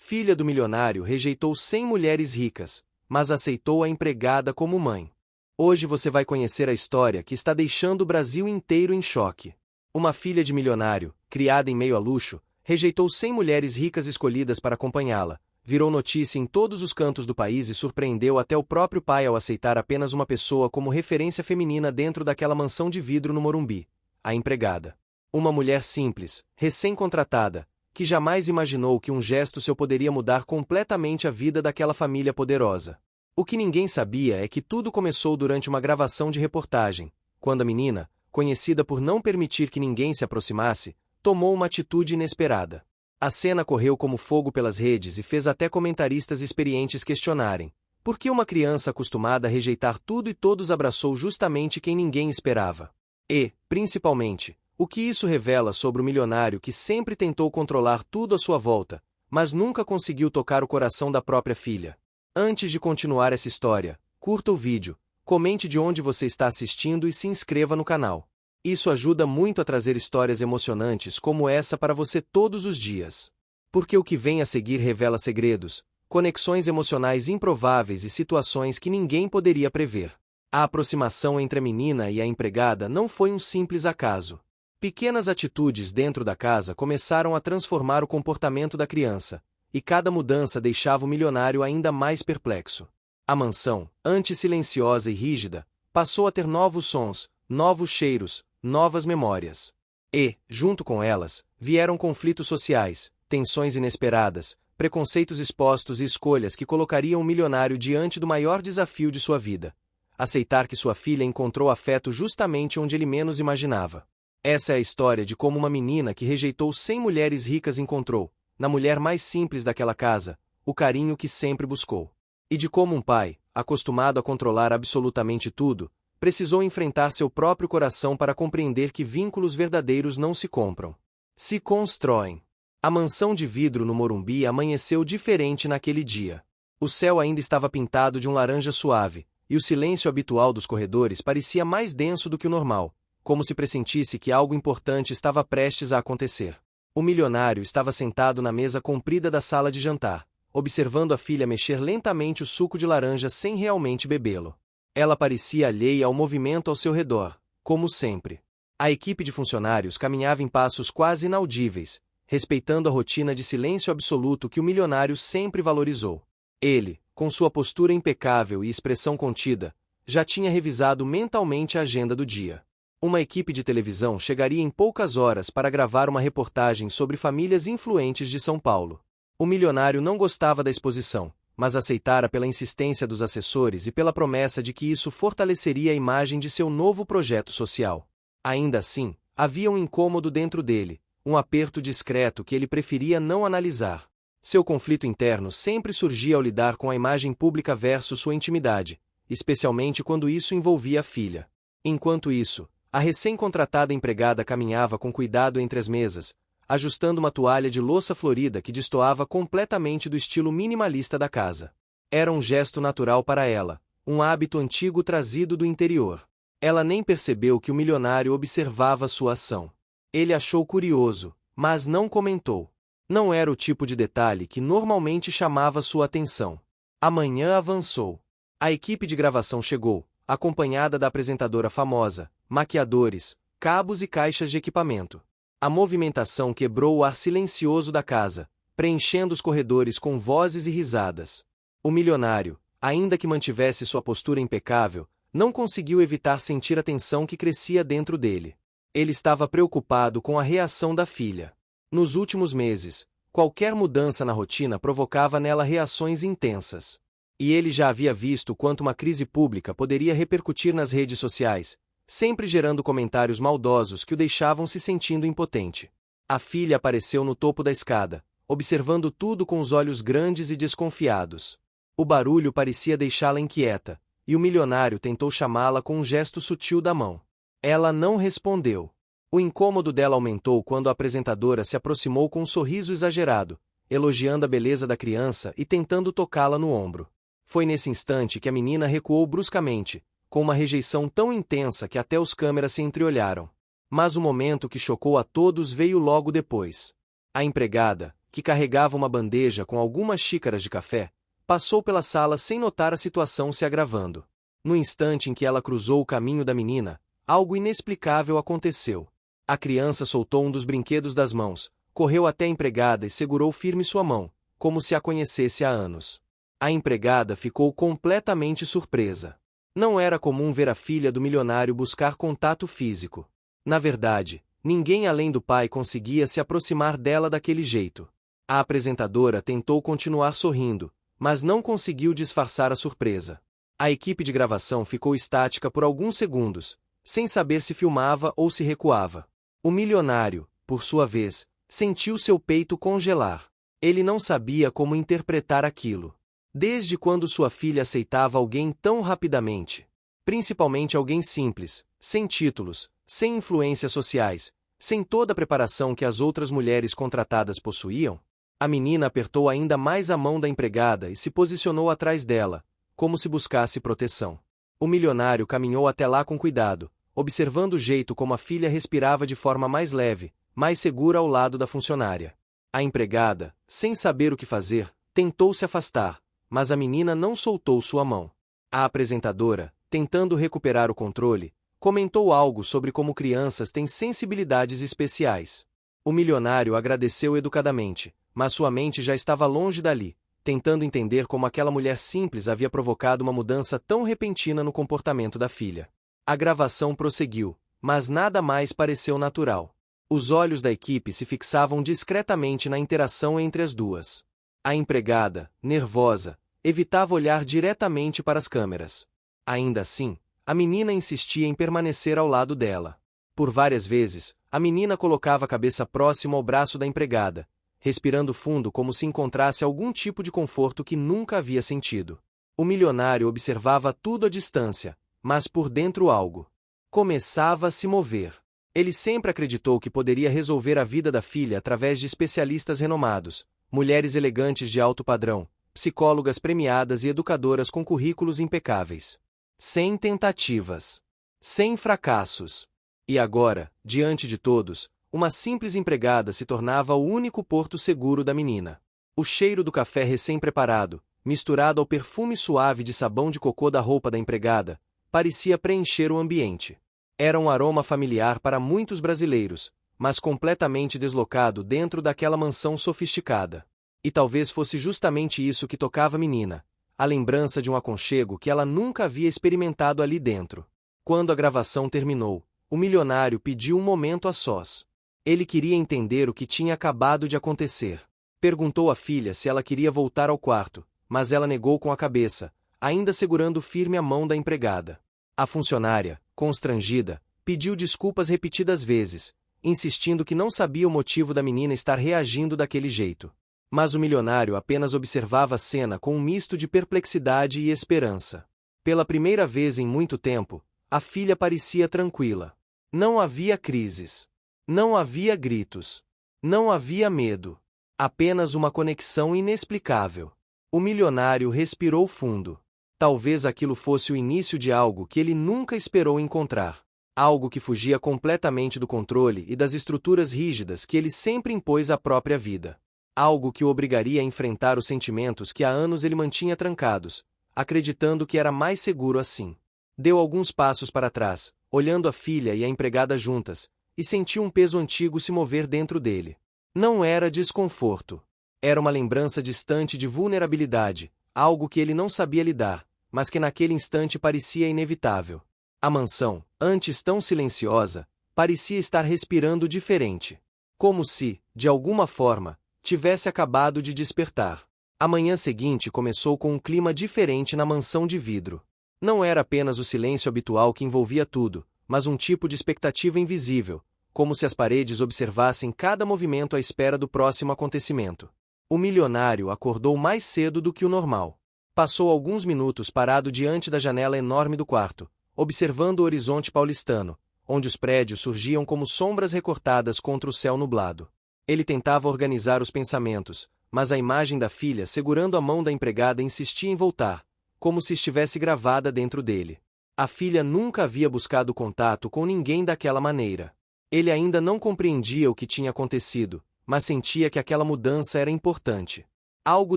filha do milionário, rejeitou 100 mulheres ricas, mas aceitou a empregada como mãe. Hoje você vai conhecer a história que está deixando o Brasil inteiro em choque. Uma filha de milionário, criada em meio a luxo, rejeitou 100 mulheres ricas escolhidas para acompanhá-la, virou notícia em todos os cantos do país e surpreendeu até o próprio pai ao aceitar apenas uma pessoa como referência feminina dentro daquela mansão de vidro no Morumbi, a empregada. Uma mulher simples, recém-contratada, que jamais imaginou que um gesto seu poderia mudar completamente a vida daquela família poderosa. O que ninguém sabia é que tudo começou durante uma gravação de reportagem, quando a menina, conhecida por não permitir que ninguém se aproximasse, tomou uma atitude inesperada. A cena correu como fogo pelas redes e fez até comentaristas experientes questionarem: por que uma criança acostumada a rejeitar tudo e todos abraçou justamente quem ninguém esperava? E, principalmente, o que isso revela sobre o milionário que sempre tentou controlar tudo à sua volta, mas nunca conseguiu tocar o coração da própria filha? Antes de continuar essa história, curta o vídeo, comente de onde você está assistindo e se inscreva no canal. Isso ajuda muito a trazer histórias emocionantes como essa para você todos os dias. Porque o que vem a seguir revela segredos, conexões emocionais improváveis e situações que ninguém poderia prever. A aproximação entre a menina e a empregada não foi um simples acaso. Pequenas atitudes dentro da casa começaram a transformar o comportamento da criança, e cada mudança deixava o milionário ainda mais perplexo. A mansão, antes silenciosa e rígida, passou a ter novos sons, novos cheiros, novas memórias. E, junto com elas, vieram conflitos sociais, tensões inesperadas, preconceitos expostos e escolhas que colocariam o milionário diante do maior desafio de sua vida: aceitar que sua filha encontrou afeto justamente onde ele menos imaginava. Essa é a história de como uma menina que rejeitou 100 mulheres ricas encontrou, na mulher mais simples daquela casa, o carinho que sempre buscou. E de como um pai, acostumado a controlar absolutamente tudo, precisou enfrentar seu próprio coração para compreender que vínculos verdadeiros não se compram, se constroem. A mansão de vidro no Morumbi amanheceu diferente naquele dia. O céu ainda estava pintado de um laranja suave, e o silêncio habitual dos corredores parecia mais denso do que o normal, como se pressentisse que algo importante estava prestes a acontecer. O milionário estava sentado na mesa comprida da sala de jantar, observando a filha mexer lentamente o suco de laranja sem realmente bebê-lo. Ela parecia alheia ao movimento ao seu redor, como sempre. A equipe de funcionários caminhava em passos quase inaudíveis, respeitando a rotina de silêncio absoluto que o milionário sempre valorizou. Ele, com sua postura impecável e expressão contida, já tinha revisado mentalmente a agenda do dia. Uma equipe de televisão chegaria em poucas horas para gravar uma reportagem sobre famílias influentes de São Paulo. O milionário não gostava da exposição, mas aceitara pela insistência dos assessores e pela promessa de que isso fortaleceria a imagem de seu novo projeto social. Ainda assim, havia um incômodo dentro dele, um aperto discreto que ele preferia não analisar. Seu conflito interno sempre surgia ao lidar com a imagem pública versus sua intimidade, especialmente quando isso envolvia a filha. Enquanto isso, a recém-contratada empregada caminhava com cuidado entre as mesas, ajustando uma toalha de louça florida que destoava completamente do estilo minimalista da casa. Era um gesto natural para ela, um hábito antigo trazido do interior. Ela nem percebeu que o milionário observava sua ação. Ele achou curioso, mas não comentou. Não era o tipo de detalhe que normalmente chamava sua atenção. A manhã avançou. A equipe de gravação chegou, acompanhada da apresentadora famosa, maquiadores, cabos e caixas de equipamento. A movimentação quebrou o ar silencioso da casa, preenchendo os corredores com vozes e risadas. O milionário, ainda que mantivesse sua postura impecável, não conseguiu evitar sentir a tensão que crescia dentro dele. Ele estava preocupado com a reação da filha. Nos últimos meses, qualquer mudança na rotina provocava nela reações intensas. E ele já havia visto quanto uma crise pública poderia repercutir nas redes sociais, sempre gerando comentários maldosos que o deixavam se sentindo impotente. A filha apareceu no topo da escada, observando tudo com os olhos grandes e desconfiados. O barulho parecia deixá-la inquieta, e o milionário tentou chamá-la com um gesto sutil da mão. Ela não respondeu. O incômodo dela aumentou quando a apresentadora se aproximou com um sorriso exagerado, elogiando a beleza da criança e tentando tocá-la no ombro. Foi nesse instante que a menina recuou bruscamente, com uma rejeição tão intensa que até os câmeras se entreolharam. Mas o momento que chocou a todos veio logo depois. A empregada, que carregava uma bandeja com algumas xícaras de café, passou pela sala sem notar a situação se agravando. No instante em que ela cruzou o caminho da menina, algo inexplicável aconteceu. A criança soltou um dos brinquedos das mãos, correu até a empregada e segurou firme sua mão, como se a conhecesse há anos. A empregada ficou completamente surpresa. Não era comum ver a filha do milionário buscar contato físico. Na verdade, ninguém além do pai conseguia se aproximar dela daquele jeito. A apresentadora tentou continuar sorrindo, mas não conseguiu disfarçar a surpresa. A equipe de gravação ficou estática por alguns segundos, sem saber se filmava ou se recuava. O milionário, por sua vez, sentiu seu peito congelar. Ele não sabia como interpretar aquilo. Desde quando sua filha aceitava alguém tão rapidamente? Principalmente alguém simples, sem títulos, sem influências sociais, sem toda a preparação que as outras mulheres contratadas possuíam? A menina apertou ainda mais a mão da empregada e se posicionou atrás dela, como se buscasse proteção. O milionário caminhou até lá com cuidado, observando o jeito como a filha respirava de forma mais leve, mais segura ao lado da funcionária. A empregada, sem saber o que fazer, tentou se afastar, mas a menina não soltou sua mão. A apresentadora, tentando recuperar o controle, comentou algo sobre como crianças têm sensibilidades especiais. O milionário agradeceu educadamente, mas sua mente já estava longe dali, tentando entender como aquela mulher simples havia provocado uma mudança tão repentina no comportamento da filha. A gravação prosseguiu, mas nada mais pareceu natural. Os olhos da equipe se fixavam discretamente na interação entre as duas. A empregada, nervosa, evitava olhar diretamente para as câmeras. Ainda assim, a menina insistia em permanecer ao lado dela. Por várias vezes, a menina colocava a cabeça próxima ao braço da empregada, respirando fundo como se encontrasse algum tipo de conforto que nunca havia sentido. O milionário observava tudo à distância, mas por dentro algo começava a se mover. Ele sempre acreditou que poderia resolver a vida da filha através de especialistas renomados, mulheres elegantes de alto padrão, psicólogas premiadas e educadoras com currículos impecáveis. Sem tentativas. Sem fracassos. E agora, diante de todos, uma simples empregada se tornava o único porto seguro da menina. O cheiro do café recém-preparado, misturado ao perfume suave de sabão de cocô da roupa da empregada, parecia preencher o ambiente. Era um aroma familiar para muitos brasileiros, mas completamente deslocado dentro daquela mansão sofisticada. E talvez fosse justamente isso que tocava a menina, a lembrança de um aconchego que ela nunca havia experimentado ali dentro. Quando a gravação terminou, o milionário pediu um momento a sós. Ele queria entender o que tinha acabado de acontecer. Perguntou à filha se ela queria voltar ao quarto, mas ela negou com a cabeça, ainda segurando firme a mão da empregada. A funcionária, constrangida, pediu desculpas repetidas vezes, insistindo que não sabia o motivo da menina estar reagindo daquele jeito. Mas o milionário apenas observava a cena com um misto de perplexidade e esperança. Pela primeira vez em muito tempo, a filha parecia tranquila. Não havia crises. Não havia gritos. Não havia medo. Apenas uma conexão inexplicável. O milionário respirou fundo. Talvez aquilo fosse o início de algo que ele nunca esperou encontrar. Algo que fugia completamente do controle e das estruturas rígidas que ele sempre impôs à própria vida. Algo que o obrigaria a enfrentar os sentimentos que há anos ele mantinha trancados, acreditando que era mais seguro assim. Deu alguns passos para trás, olhando a filha e a empregada juntas, e sentiu um peso antigo se mover dentro dele. Não era desconforto. Era uma lembrança distante de vulnerabilidade, algo que ele não sabia lidar, mas que naquele instante parecia inevitável. A mansão, antes tão silenciosa, parecia estar respirando diferente. Como se, de alguma forma, tivesse acabado de despertar. A manhã seguinte começou com um clima diferente na mansão de vidro. Não era apenas o silêncio habitual que envolvia tudo, mas um tipo de expectativa invisível, como se as paredes observassem cada movimento à espera do próximo acontecimento. O milionário acordou mais cedo do que o normal. Passou alguns minutos parado diante da janela enorme do quarto, observando o horizonte paulistano, onde os prédios surgiam como sombras recortadas contra o céu nublado. Ele tentava organizar os pensamentos, mas a imagem da filha segurando a mão da empregada insistia em voltar, como se estivesse gravada dentro dele. A filha nunca havia buscado contato com ninguém daquela maneira. Ele ainda não compreendia o que tinha acontecido, mas sentia que aquela mudança era importante. Algo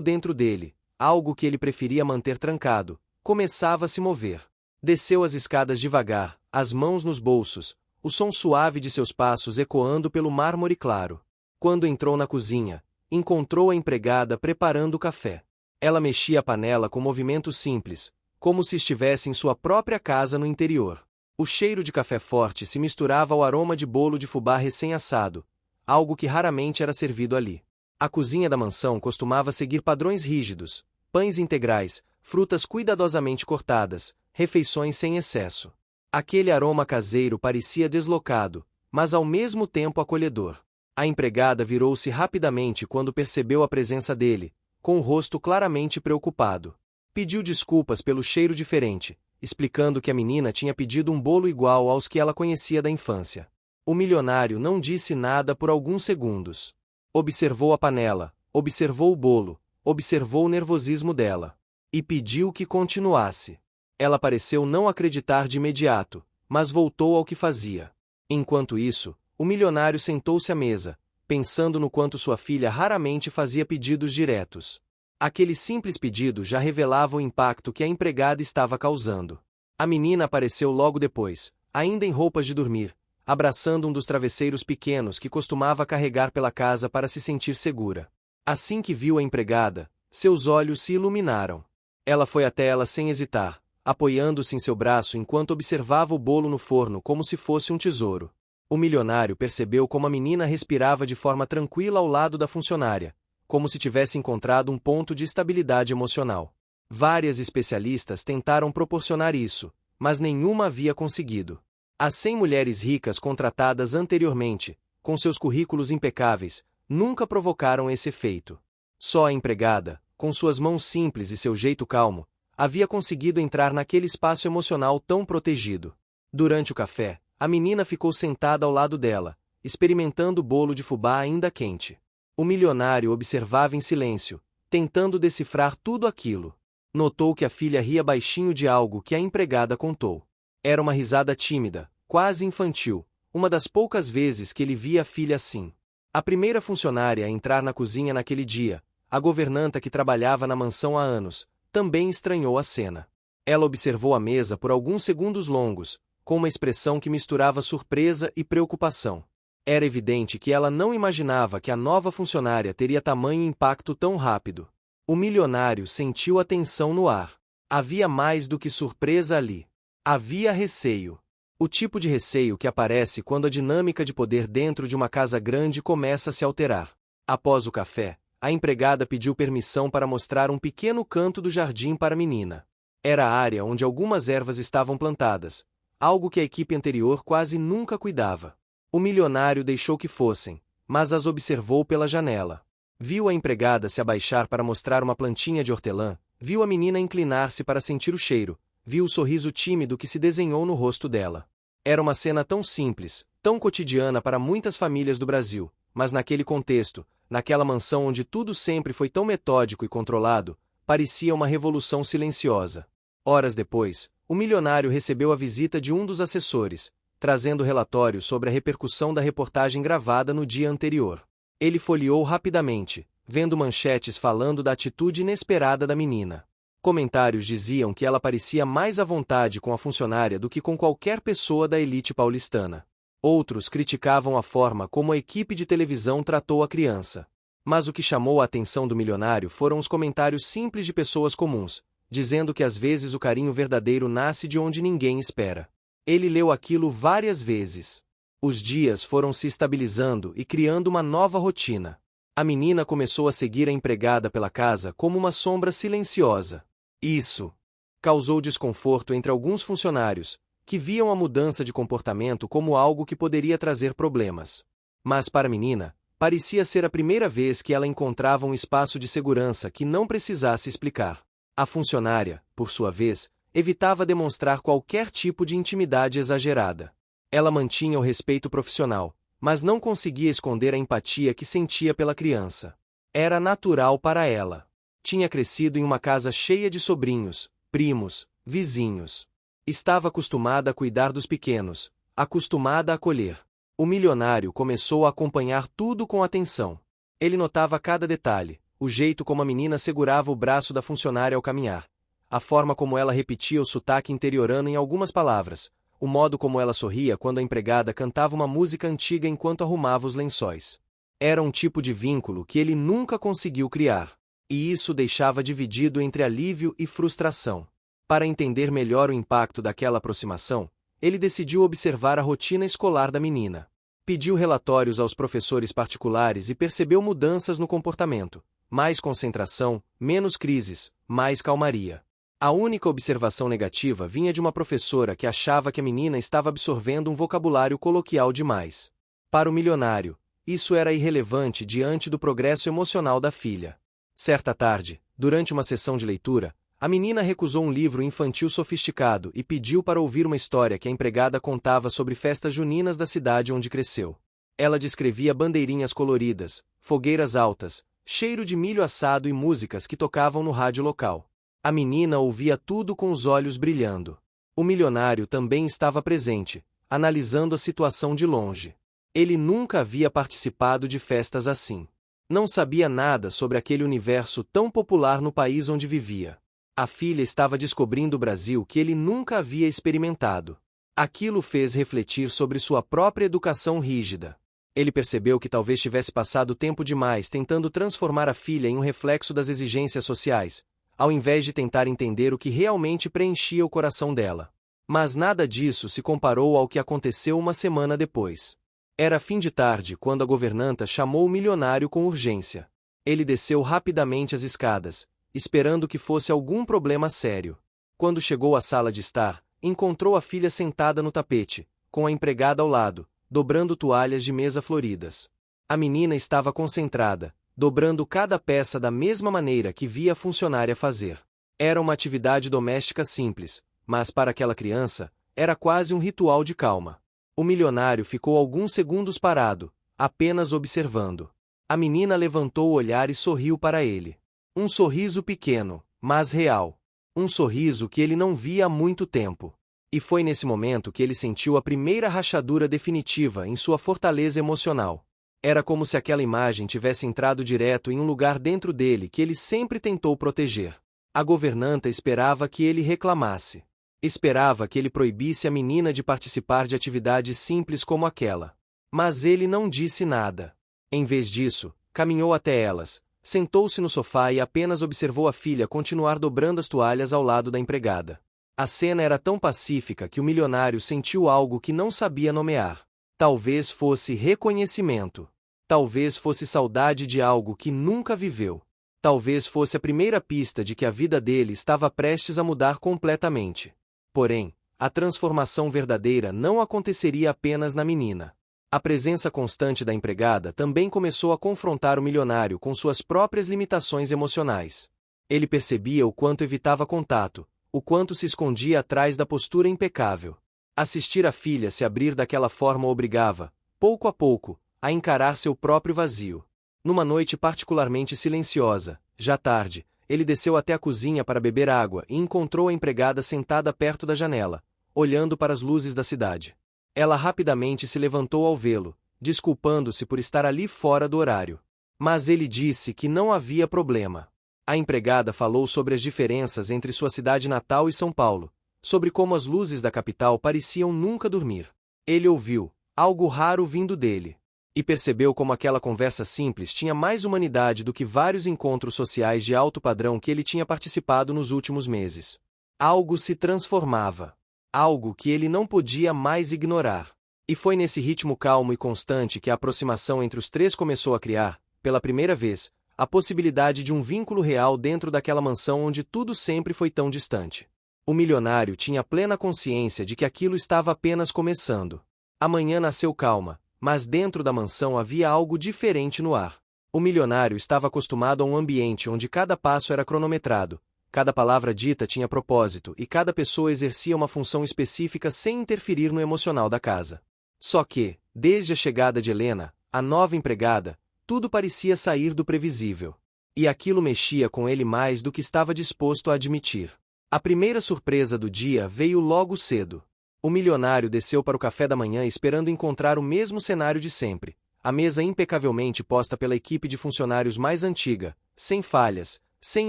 dentro dele, algo que ele preferia manter trancado, começava a se mover. Desceu as escadas devagar, as mãos nos bolsos, o som suave de seus passos ecoando pelo mármore claro. Quando entrou na cozinha, encontrou a empregada preparando o café. Ela mexia a panela com movimentos simples, como se estivesse em sua própria casa no interior. O cheiro de café forte se misturava ao aroma de bolo de fubá recém-assado, algo que raramente era servido ali. A cozinha da mansão costumava seguir padrões rígidos: pães integrais, frutas cuidadosamente cortadas, refeições sem excesso. Aquele aroma caseiro parecia deslocado, mas ao mesmo tempo acolhedor. A empregada virou-se rapidamente quando percebeu a presença dele, com o rosto claramente preocupado. Pediu desculpas pelo cheiro diferente, explicando que a menina tinha pedido um bolo igual aos que ela conhecia da infância. O milionário não disse nada por alguns segundos. Observou a panela, observou o bolo, observou o nervosismo dela. E pediu que continuasse. Ela pareceu não acreditar de imediato, mas voltou ao que fazia. Enquanto isso, o milionário sentou-se à mesa, pensando no quanto sua filha raramente fazia pedidos diretos. Aquele simples pedido já revelava o impacto que a empregada estava causando. A menina apareceu logo depois, ainda em roupas de dormir, abraçando um dos travesseiros pequenos que costumava carregar pela casa para se sentir segura. Assim que viu a empregada, seus olhos se iluminaram. Ela foi até ela sem hesitar, apoiando-se em seu braço enquanto observava o bolo no forno como se fosse um tesouro. O milionário percebeu como a menina respirava de forma tranquila ao lado da funcionária, como se tivesse encontrado um ponto de estabilidade emocional. Várias especialistas tentaram proporcionar isso, mas nenhuma havia conseguido. As 100 mulheres ricas contratadas anteriormente, com seus currículos impecáveis, nunca provocaram esse efeito. Só a empregada, com suas mãos simples e seu jeito calmo, havia conseguido entrar naquele espaço emocional tão protegido. Durante o café, a menina ficou sentada ao lado dela, experimentando o bolo de fubá ainda quente. O milionário observava em silêncio, tentando decifrar tudo aquilo. Notou que a filha ria baixinho de algo que a empregada contou. Era uma risada tímida, quase infantil, uma das poucas vezes que ele via a filha assim. A primeira funcionária a entrar na cozinha naquele dia, a governanta que trabalhava na mansão há anos, também estranhou a cena. Ela observou a mesa por alguns segundos longos, com uma expressão que misturava surpresa e preocupação. Era evidente que ela não imaginava que a nova funcionária teria tamanho impacto tão rápido. O milionário sentiu a tensão no ar. Havia mais do que surpresa ali. Havia receio. O tipo de receio que aparece quando a dinâmica de poder dentro de uma casa grande começa a se alterar. Após o café, a empregada pediu permissão para mostrar um pequeno canto do jardim para a menina. Era a área onde algumas ervas estavam plantadas, algo que a equipe anterior quase nunca cuidava. O milionário deixou que fossem, mas as observou pela janela. Viu a empregada se abaixar para mostrar uma plantinha de hortelã, viu a menina inclinar-se para sentir o cheiro, viu o sorriso tímido que se desenhou no rosto dela. Era uma cena tão simples, tão cotidiana para muitas famílias do Brasil, mas naquele contexto, naquela mansão onde tudo sempre foi tão metódico e controlado, parecia uma revolução silenciosa. Horas depois, o milionário recebeu a visita de um dos assessores, trazendo relatórios sobre a repercussão da reportagem gravada no dia anterior. Ele folheou rapidamente, vendo manchetes falando da atitude inesperada da menina. Comentários diziam que ela parecia mais à vontade com a funcionária do que com qualquer pessoa da elite paulistana. Outros criticavam a forma como a equipe de televisão tratou a criança. Mas o que chamou a atenção do milionário foram os comentários simples de pessoas comuns, dizendo que às vezes o carinho verdadeiro nasce de onde ninguém espera. Ele leu aquilo várias vezes. Os dias foram se estabilizando e criando uma nova rotina. A menina começou a seguir a empregada pela casa como uma sombra silenciosa. Isso causou desconforto entre alguns funcionários, que viam a mudança de comportamento como algo que poderia trazer problemas. Mas para a menina, parecia ser a primeira vez que ela encontrava um espaço de segurança que não precisasse explicar. A funcionária, por sua vez, evitava demonstrar qualquer tipo de intimidade exagerada. Ela mantinha o respeito profissional, mas não conseguia esconder a empatia que sentia pela criança. Era natural para ela. Tinha crescido em uma casa cheia de sobrinhos, primos, vizinhos. Estava acostumada a cuidar dos pequenos, acostumada a acolher. O milionário começou a acompanhar tudo com atenção. Ele notava cada detalhe, o jeito como a menina segurava o braço da funcionária ao caminhar, a forma como ela repetia o sotaque interiorano em algumas palavras, o modo como ela sorria quando a empregada cantava uma música antiga enquanto arrumava os lençóis. Era um tipo de vínculo que ele nunca conseguiu criar, e isso o deixava dividido entre alívio e frustração. Para entender melhor o impacto daquela aproximação, ele decidiu observar a rotina escolar da menina. Pediu relatórios aos professores particulares e percebeu mudanças no comportamento: mais concentração, menos crises, mais calmaria. A única observação negativa vinha de uma professora que achava que a menina estava absorvendo um vocabulário coloquial demais. Para o milionário, isso era irrelevante diante do progresso emocional da filha. Certa tarde, durante uma sessão de leitura, a menina recusou um livro infantil sofisticado e pediu para ouvir uma história que a empregada contava sobre festas juninas da cidade onde cresceu. Ela descrevia bandeirinhas coloridas, fogueiras altas, cheiro de milho assado e músicas que tocavam no rádio local. A menina ouvia tudo com os olhos brilhando. O milionário também estava presente, analisando a situação de longe. Ele nunca havia participado de festas assim. Não sabia nada sobre aquele universo tão popular no país onde vivia. A filha estava descobrindo o Brasil que ele nunca havia experimentado. Aquilo fez refletir sobre sua própria educação rígida. Ele percebeu que talvez tivesse passado tempo demais tentando transformar a filha em um reflexo das exigências sociais, ao invés de tentar entender o que realmente preenchia o coração dela. Mas nada disso se comparou ao que aconteceu uma semana depois. Era fim de tarde quando a governanta chamou o milionário com urgência. Ele desceu rapidamente as escadas, esperando que fosse algum problema sério. Quando chegou à sala de estar, encontrou a filha sentada no tapete, com a empregada ao lado, dobrando toalhas de mesa floridas. A menina estava concentrada, dobrando cada peça da mesma maneira que via a funcionária fazer. Era uma atividade doméstica simples, mas para aquela criança, era quase um ritual de calma. O milionário ficou alguns segundos parado, apenas observando. A menina levantou o olhar e sorriu para ele. Um sorriso pequeno, mas real. Um sorriso que ele não via há muito tempo. E foi nesse momento que ele sentiu a primeira rachadura definitiva em sua fortaleza emocional. Era como se aquela imagem tivesse entrado direto em um lugar dentro dele que ele sempre tentou proteger. A governanta esperava que ele reclamasse. Esperava que ele proibisse a menina de participar de atividades simples como aquela. Mas ele não disse nada. Em vez disso, caminhou até elas, sentou-se no sofá e apenas observou a filha continuar dobrando as toalhas ao lado da empregada. A cena era tão pacífica que o milionário sentiu algo que não sabia nomear. Talvez fosse reconhecimento. Talvez fosse saudade de algo que nunca viveu. Talvez fosse a primeira pista de que a vida dele estava prestes a mudar completamente. Porém, a transformação verdadeira não aconteceria apenas na menina. A presença constante da empregada também começou a confrontar o milionário com suas próprias limitações emocionais. Ele percebia o quanto evitava contato, o quanto se escondia atrás da postura impecável. Assistir a filha se abrir daquela forma o obrigava, pouco a pouco, a encarar seu próprio vazio. Numa noite particularmente silenciosa, já tarde, ele desceu até a cozinha para beber água e encontrou a empregada sentada perto da janela, olhando para as luzes da cidade. Ela rapidamente se levantou ao vê-lo, desculpando-se por estar ali fora do horário. Mas ele disse que não havia problema. A empregada falou sobre as diferenças entre sua cidade natal e São Paulo, sobre como as luzes da capital pareciam nunca dormir. Ele ouviu, algo raro vindo dele, e percebeu como aquela conversa simples tinha mais humanidade do que vários encontros sociais de alto padrão que ele tinha participado nos últimos meses. Algo se transformava. Algo que ele não podia mais ignorar. E foi nesse ritmo calmo e constante que a aproximação entre os três começou a criar, pela primeira vez, a possibilidade de um vínculo real dentro daquela mansão onde tudo sempre foi tão distante. O milionário tinha plena consciência de que aquilo estava apenas começando. A manhã nasceu calma, mas dentro da mansão havia algo diferente no ar. O milionário estava acostumado a um ambiente onde cada passo era cronometrado, cada palavra dita tinha propósito e cada pessoa exercia uma função específica sem interferir no emocional da casa. Só que, desde a chegada de Helena, a nova empregada, tudo parecia sair do previsível. E aquilo mexia com ele mais do que estava disposto a admitir. A primeira surpresa do dia veio logo cedo. O milionário desceu para o café da manhã esperando encontrar o mesmo cenário de sempre. A mesa impecavelmente posta pela equipe de funcionários mais antiga, sem falhas, sem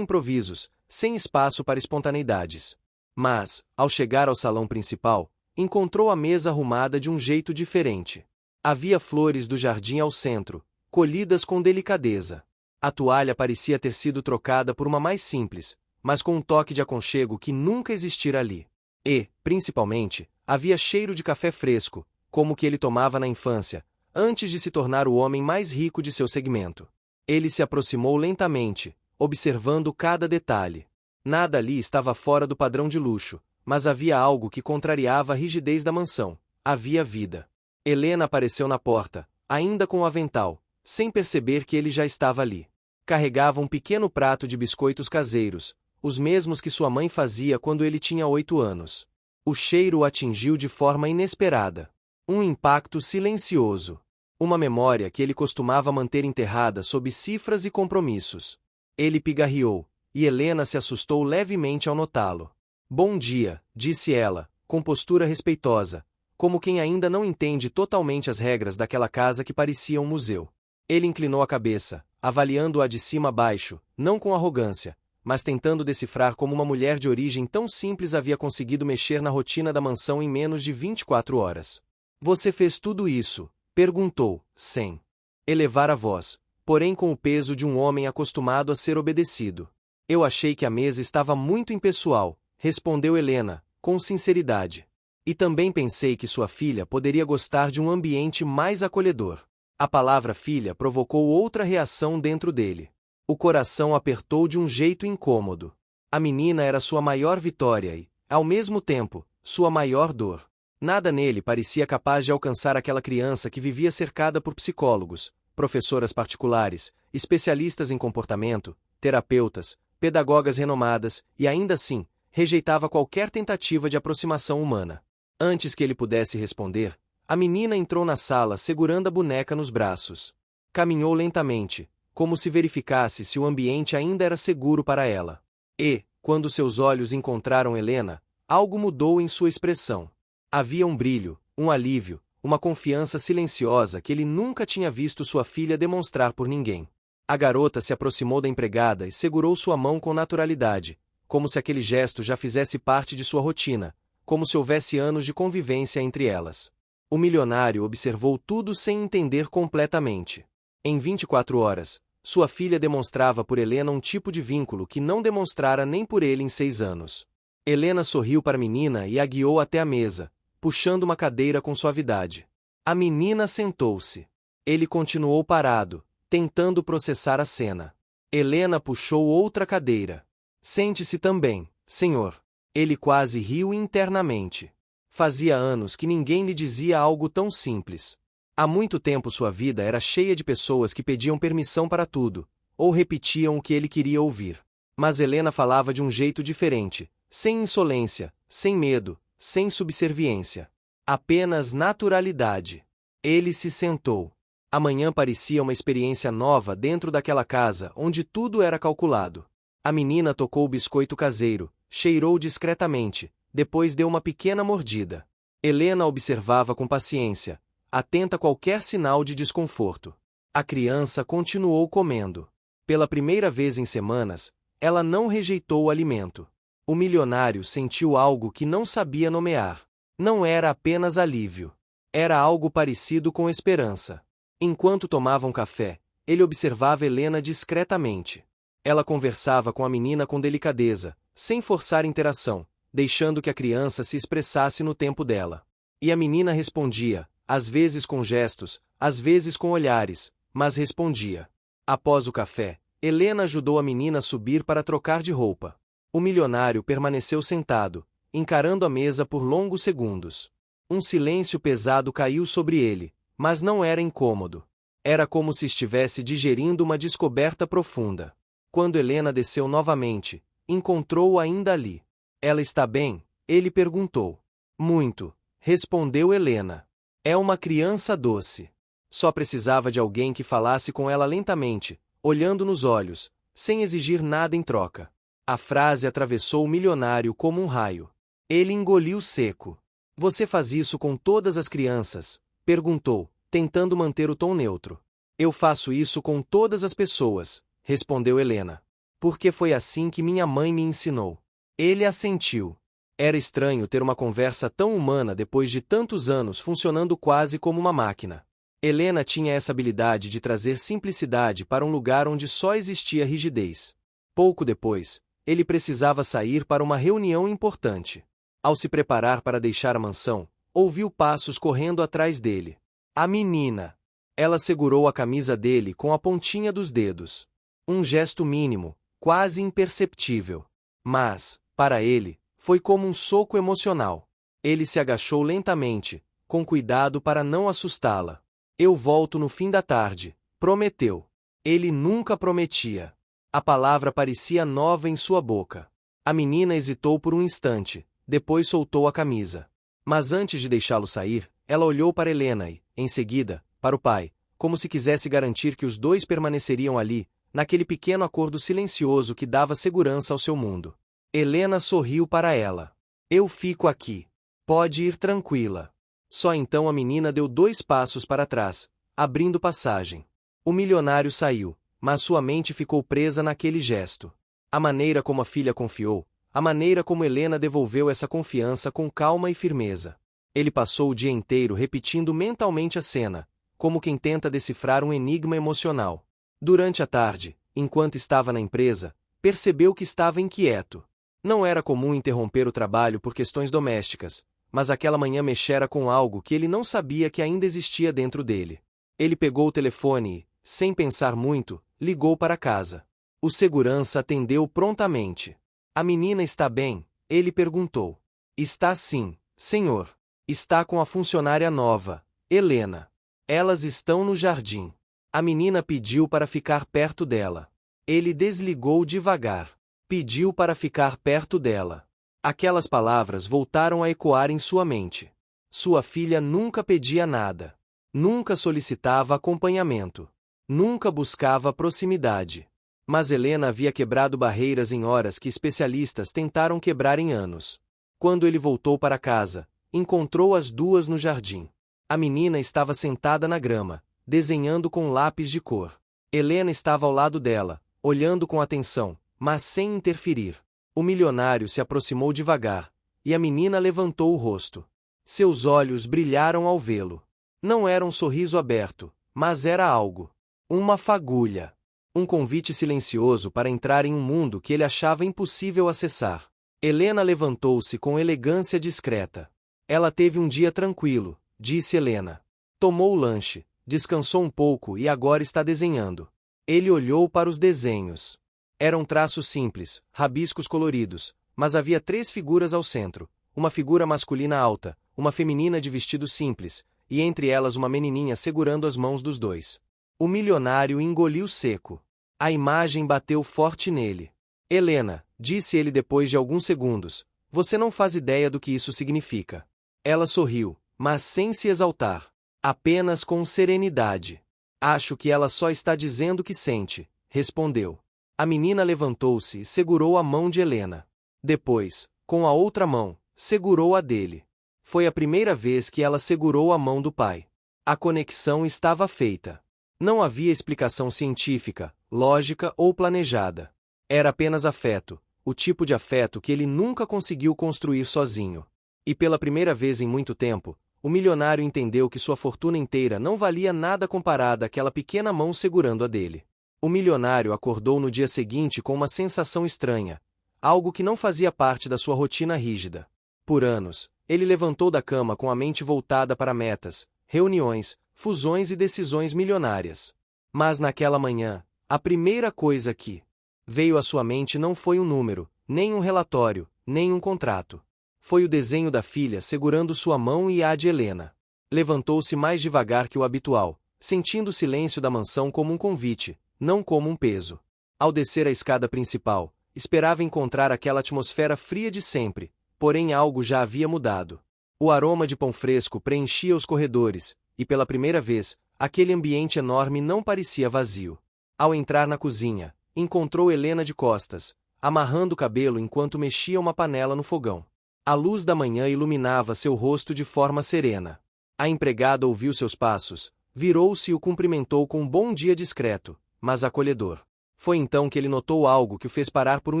improvisos, sem espaço para espontaneidades. Mas, ao chegar ao salão principal, encontrou a mesa arrumada de um jeito diferente. Havia flores do jardim ao centro, colhidas com delicadeza. A toalha parecia ter sido trocada por uma mais simples, mas com um toque de aconchego que nunca existira ali. E, principalmente, havia cheiro de café fresco, como o que ele tomava na infância, antes de se tornar o homem mais rico de seu segmento. Ele se aproximou lentamente, observando cada detalhe. Nada ali estava fora do padrão de luxo, mas havia algo que contrariava a rigidez da mansão. Havia vida. Helena apareceu na porta, ainda com o avental, sem perceber que ele já estava ali. Carregava um pequeno prato de biscoitos caseiros, os mesmos que sua mãe fazia quando ele tinha 8 anos. O cheiro o atingiu de forma inesperada. Um impacto silencioso. Uma memória que ele costumava manter enterrada sob cifras e compromissos. Ele pigarreou, e Helena se assustou levemente ao notá-lo. "Bom dia", disse ela, com postura respeitosa, como quem ainda não entende totalmente as regras daquela casa que parecia um museu. Ele inclinou a cabeça, avaliando-a de cima a baixo, não com arrogância, mas tentando decifrar como uma mulher de origem tão simples havia conseguido mexer na rotina da mansão em menos de 24 horas. "Você fez tudo isso?", perguntou, sem elevar a voz, porém com o peso de um homem acostumado a ser obedecido. "Eu achei que a mesa estava muito impessoal", respondeu Helena, com sinceridade. "E também pensei que sua filha poderia gostar de um ambiente mais acolhedor." A palavra filha provocou outra reação dentro dele. O coração apertou de um jeito incômodo. A menina era sua maior vitória e, ao mesmo tempo, sua maior dor. Nada nele parecia capaz de alcançar aquela criança que vivia cercada por psicólogos, professoras particulares, especialistas em comportamento, terapeutas, pedagogas renomadas e, ainda assim, rejeitava qualquer tentativa de aproximação humana. Antes que ele pudesse responder, a menina entrou na sala segurando a boneca nos braços. Caminhou lentamente, como se verificasse se o ambiente ainda era seguro para ela. E, quando seus olhos encontraram Helena, algo mudou em sua expressão. Havia um brilho, um alívio, uma confiança silenciosa que ele nunca tinha visto sua filha demonstrar por ninguém. A garota se aproximou da empregada e segurou sua mão com naturalidade, como se aquele gesto já fizesse parte de sua rotina, como se houvesse anos de convivência entre elas. O milionário observou tudo sem entender completamente. Em 24 horas, sua filha demonstrava por Helena um tipo de vínculo que não demonstrara nem por ele em 6 anos. Helena sorriu para a menina e a guiou até a mesa, puxando uma cadeira com suavidade. A menina sentou-se. Ele continuou parado, tentando processar a cena. Helena puxou outra cadeira. "Sente-se também, senhor." Ele quase riu internamente. Fazia anos que ninguém lhe dizia algo tão simples. Há muito tempo sua vida era cheia de pessoas que pediam permissão para tudo, ou repetiam o que ele queria ouvir. Mas Helena falava de um jeito diferente, sem insolência, sem medo, sem subserviência. Apenas naturalidade. Ele se sentou. Amanhã parecia uma experiência nova dentro daquela casa onde tudo era calculado. A menina tocou o biscoito caseiro, cheirou discretamente, depois deu uma pequena mordida. Helena observava com paciência, atenta a qualquer sinal de desconforto. A criança continuou comendo. Pela primeira vez em semanas, ela não rejeitou o alimento. O milionário sentiu algo que não sabia nomear. Não era apenas alívio. Era algo parecido com esperança. Enquanto tomavam café, ele observava Helena discretamente. Ela conversava com a menina com delicadeza, sem forçar interação, deixando que a criança se expressasse no tempo dela. E a menina respondia, às vezes com gestos, às vezes com olhares, mas respondia. Após o café, Helena ajudou a menina a subir para trocar de roupa. O milionário permaneceu sentado, encarando a mesa por longos segundos. Um silêncio pesado caiu sobre ele, mas não era incômodo. Era como se estivesse digerindo uma descoberta profunda. Quando Helena desceu novamente, encontrou-o ainda ali. "Ela está bem?", ele perguntou. "Muito", respondeu Helena. "É uma criança doce." Só precisava de alguém que falasse com ela lentamente, olhando nos olhos, sem exigir nada em troca. A frase atravessou o milionário como um raio. Ele engoliu seco. Você faz isso com todas as crianças? Perguntou, tentando manter o tom neutro. Eu faço isso com todas as pessoas, respondeu Helena. Porque foi assim que minha mãe me ensinou. Ele assentiu. Era estranho ter uma conversa tão humana depois de tantos anos funcionando quase como uma máquina. Helena tinha essa habilidade de trazer simplicidade para um lugar onde só existia rigidez. Pouco depois, ele precisava sair para uma reunião importante. Ao se preparar para deixar a mansão, ouviu passos correndo atrás dele. A menina. Ela segurou a camisa dele com a pontinha dos dedos. Um gesto mínimo, quase imperceptível. Mas, para ele, foi como um soco emocional. Ele se agachou lentamente, com cuidado para não assustá-la. Eu volto no fim da tarde, prometeu. Ele nunca prometia. A palavra parecia nova em sua boca. A menina hesitou por um instante, depois soltou a camisa. Mas antes de deixá-lo sair, ela olhou para Helena e, em seguida, para o pai, como se quisesse garantir que os dois permaneceriam ali, naquele pequeno acordo silencioso que dava segurança ao seu mundo. Helena sorriu para ela. Eu fico aqui. Pode ir tranquila. Só então a menina deu 2 passos para trás, abrindo passagem. O milionário saiu, mas sua mente ficou presa naquele gesto. A maneira como a filha confiou, a maneira como Helena devolveu essa confiança com calma e firmeza. Ele passou o dia inteiro repetindo mentalmente a cena, como quem tenta decifrar um enigma emocional. Durante a tarde, enquanto estava na empresa, percebeu que estava inquieto. Não era comum interromper o trabalho por questões domésticas, mas aquela manhã mexera com algo que ele não sabia que ainda existia dentro dele. Ele pegou o telefone e, sem pensar muito, ligou para casa. O segurança atendeu prontamente. A menina está bem? Ele perguntou. Está sim, senhor. Está com a funcionária nova, Helena. Elas estão no jardim. A menina pediu para ficar perto dela. Ele desligou devagar. Pediu para ficar perto dela. Aquelas palavras voltaram a ecoar em sua mente. Sua filha nunca pedia nada. Nunca solicitava acompanhamento. Nunca buscava proximidade. Mas Helena havia quebrado barreiras em horas que especialistas tentaram quebrar em anos. Quando ele voltou para casa, encontrou as duas no jardim. A menina estava sentada na grama, desenhando com lápis de cor. Helena estava ao lado dela, olhando com atenção, mas sem interferir. O milionário se aproximou devagar, e a menina levantou o rosto. Seus olhos brilharam ao vê-lo. Não era um sorriso aberto, mas era algo. Uma fagulha. Um convite silencioso para entrar em um mundo que ele achava impossível acessar. Helena levantou-se com elegância discreta. Ela teve um dia tranquilo, disse Helena. Tomou o lanche, descansou um pouco e agora está desenhando. Ele olhou para os desenhos. Eram traços simples, rabiscos coloridos, mas havia 3 figuras ao centro, uma figura masculina alta, uma feminina de vestido simples, e entre elas uma menininha segurando as mãos dos dois. O milionário engoliu seco. A imagem bateu forte nele. Helena, disse ele depois de alguns segundos, você não faz ideia do que isso significa. Ela sorriu, mas sem se exaltar. Apenas com serenidade. Acho que ela só está dizendo o que sente, respondeu. A menina levantou-se e segurou a mão de Helena. Depois, com a outra mão, segurou a dele. Foi a primeira vez que ela segurou a mão do pai. A conexão estava feita. Não havia explicação científica, lógica ou planejada. Era apenas afeto, o tipo de afeto que ele nunca conseguiu construir sozinho. E pela primeira vez em muito tempo, o milionário entendeu que sua fortuna inteira não valia nada comparada àquela pequena mão segurando a dele. O milionário acordou no dia seguinte com uma sensação estranha, algo que não fazia parte da sua rotina rígida. Por anos, ele levantou da cama com a mente voltada para metas, reuniões, fusões e decisões milionárias. Mas naquela manhã, a primeira coisa que veio à sua mente não foi um número, nem um relatório, nem um contrato. Foi o desenho da filha segurando sua mão e a de Helena. Levantou-se mais devagar que o habitual, sentindo o silêncio da mansão como um convite, não como um peso. Ao descer a escada principal, esperava encontrar aquela atmosfera fria de sempre, porém algo já havia mudado. O aroma de pão fresco preenchia os corredores, e pela primeira vez, aquele ambiente enorme não parecia vazio. Ao entrar na cozinha, encontrou Helena de costas, amarrando o cabelo enquanto mexia uma panela no fogão. A luz da manhã iluminava seu rosto de forma serena. A empregada ouviu seus passos, virou-se e o cumprimentou com um bom dia discreto, mas acolhedor. Foi então que ele notou algo que o fez parar por um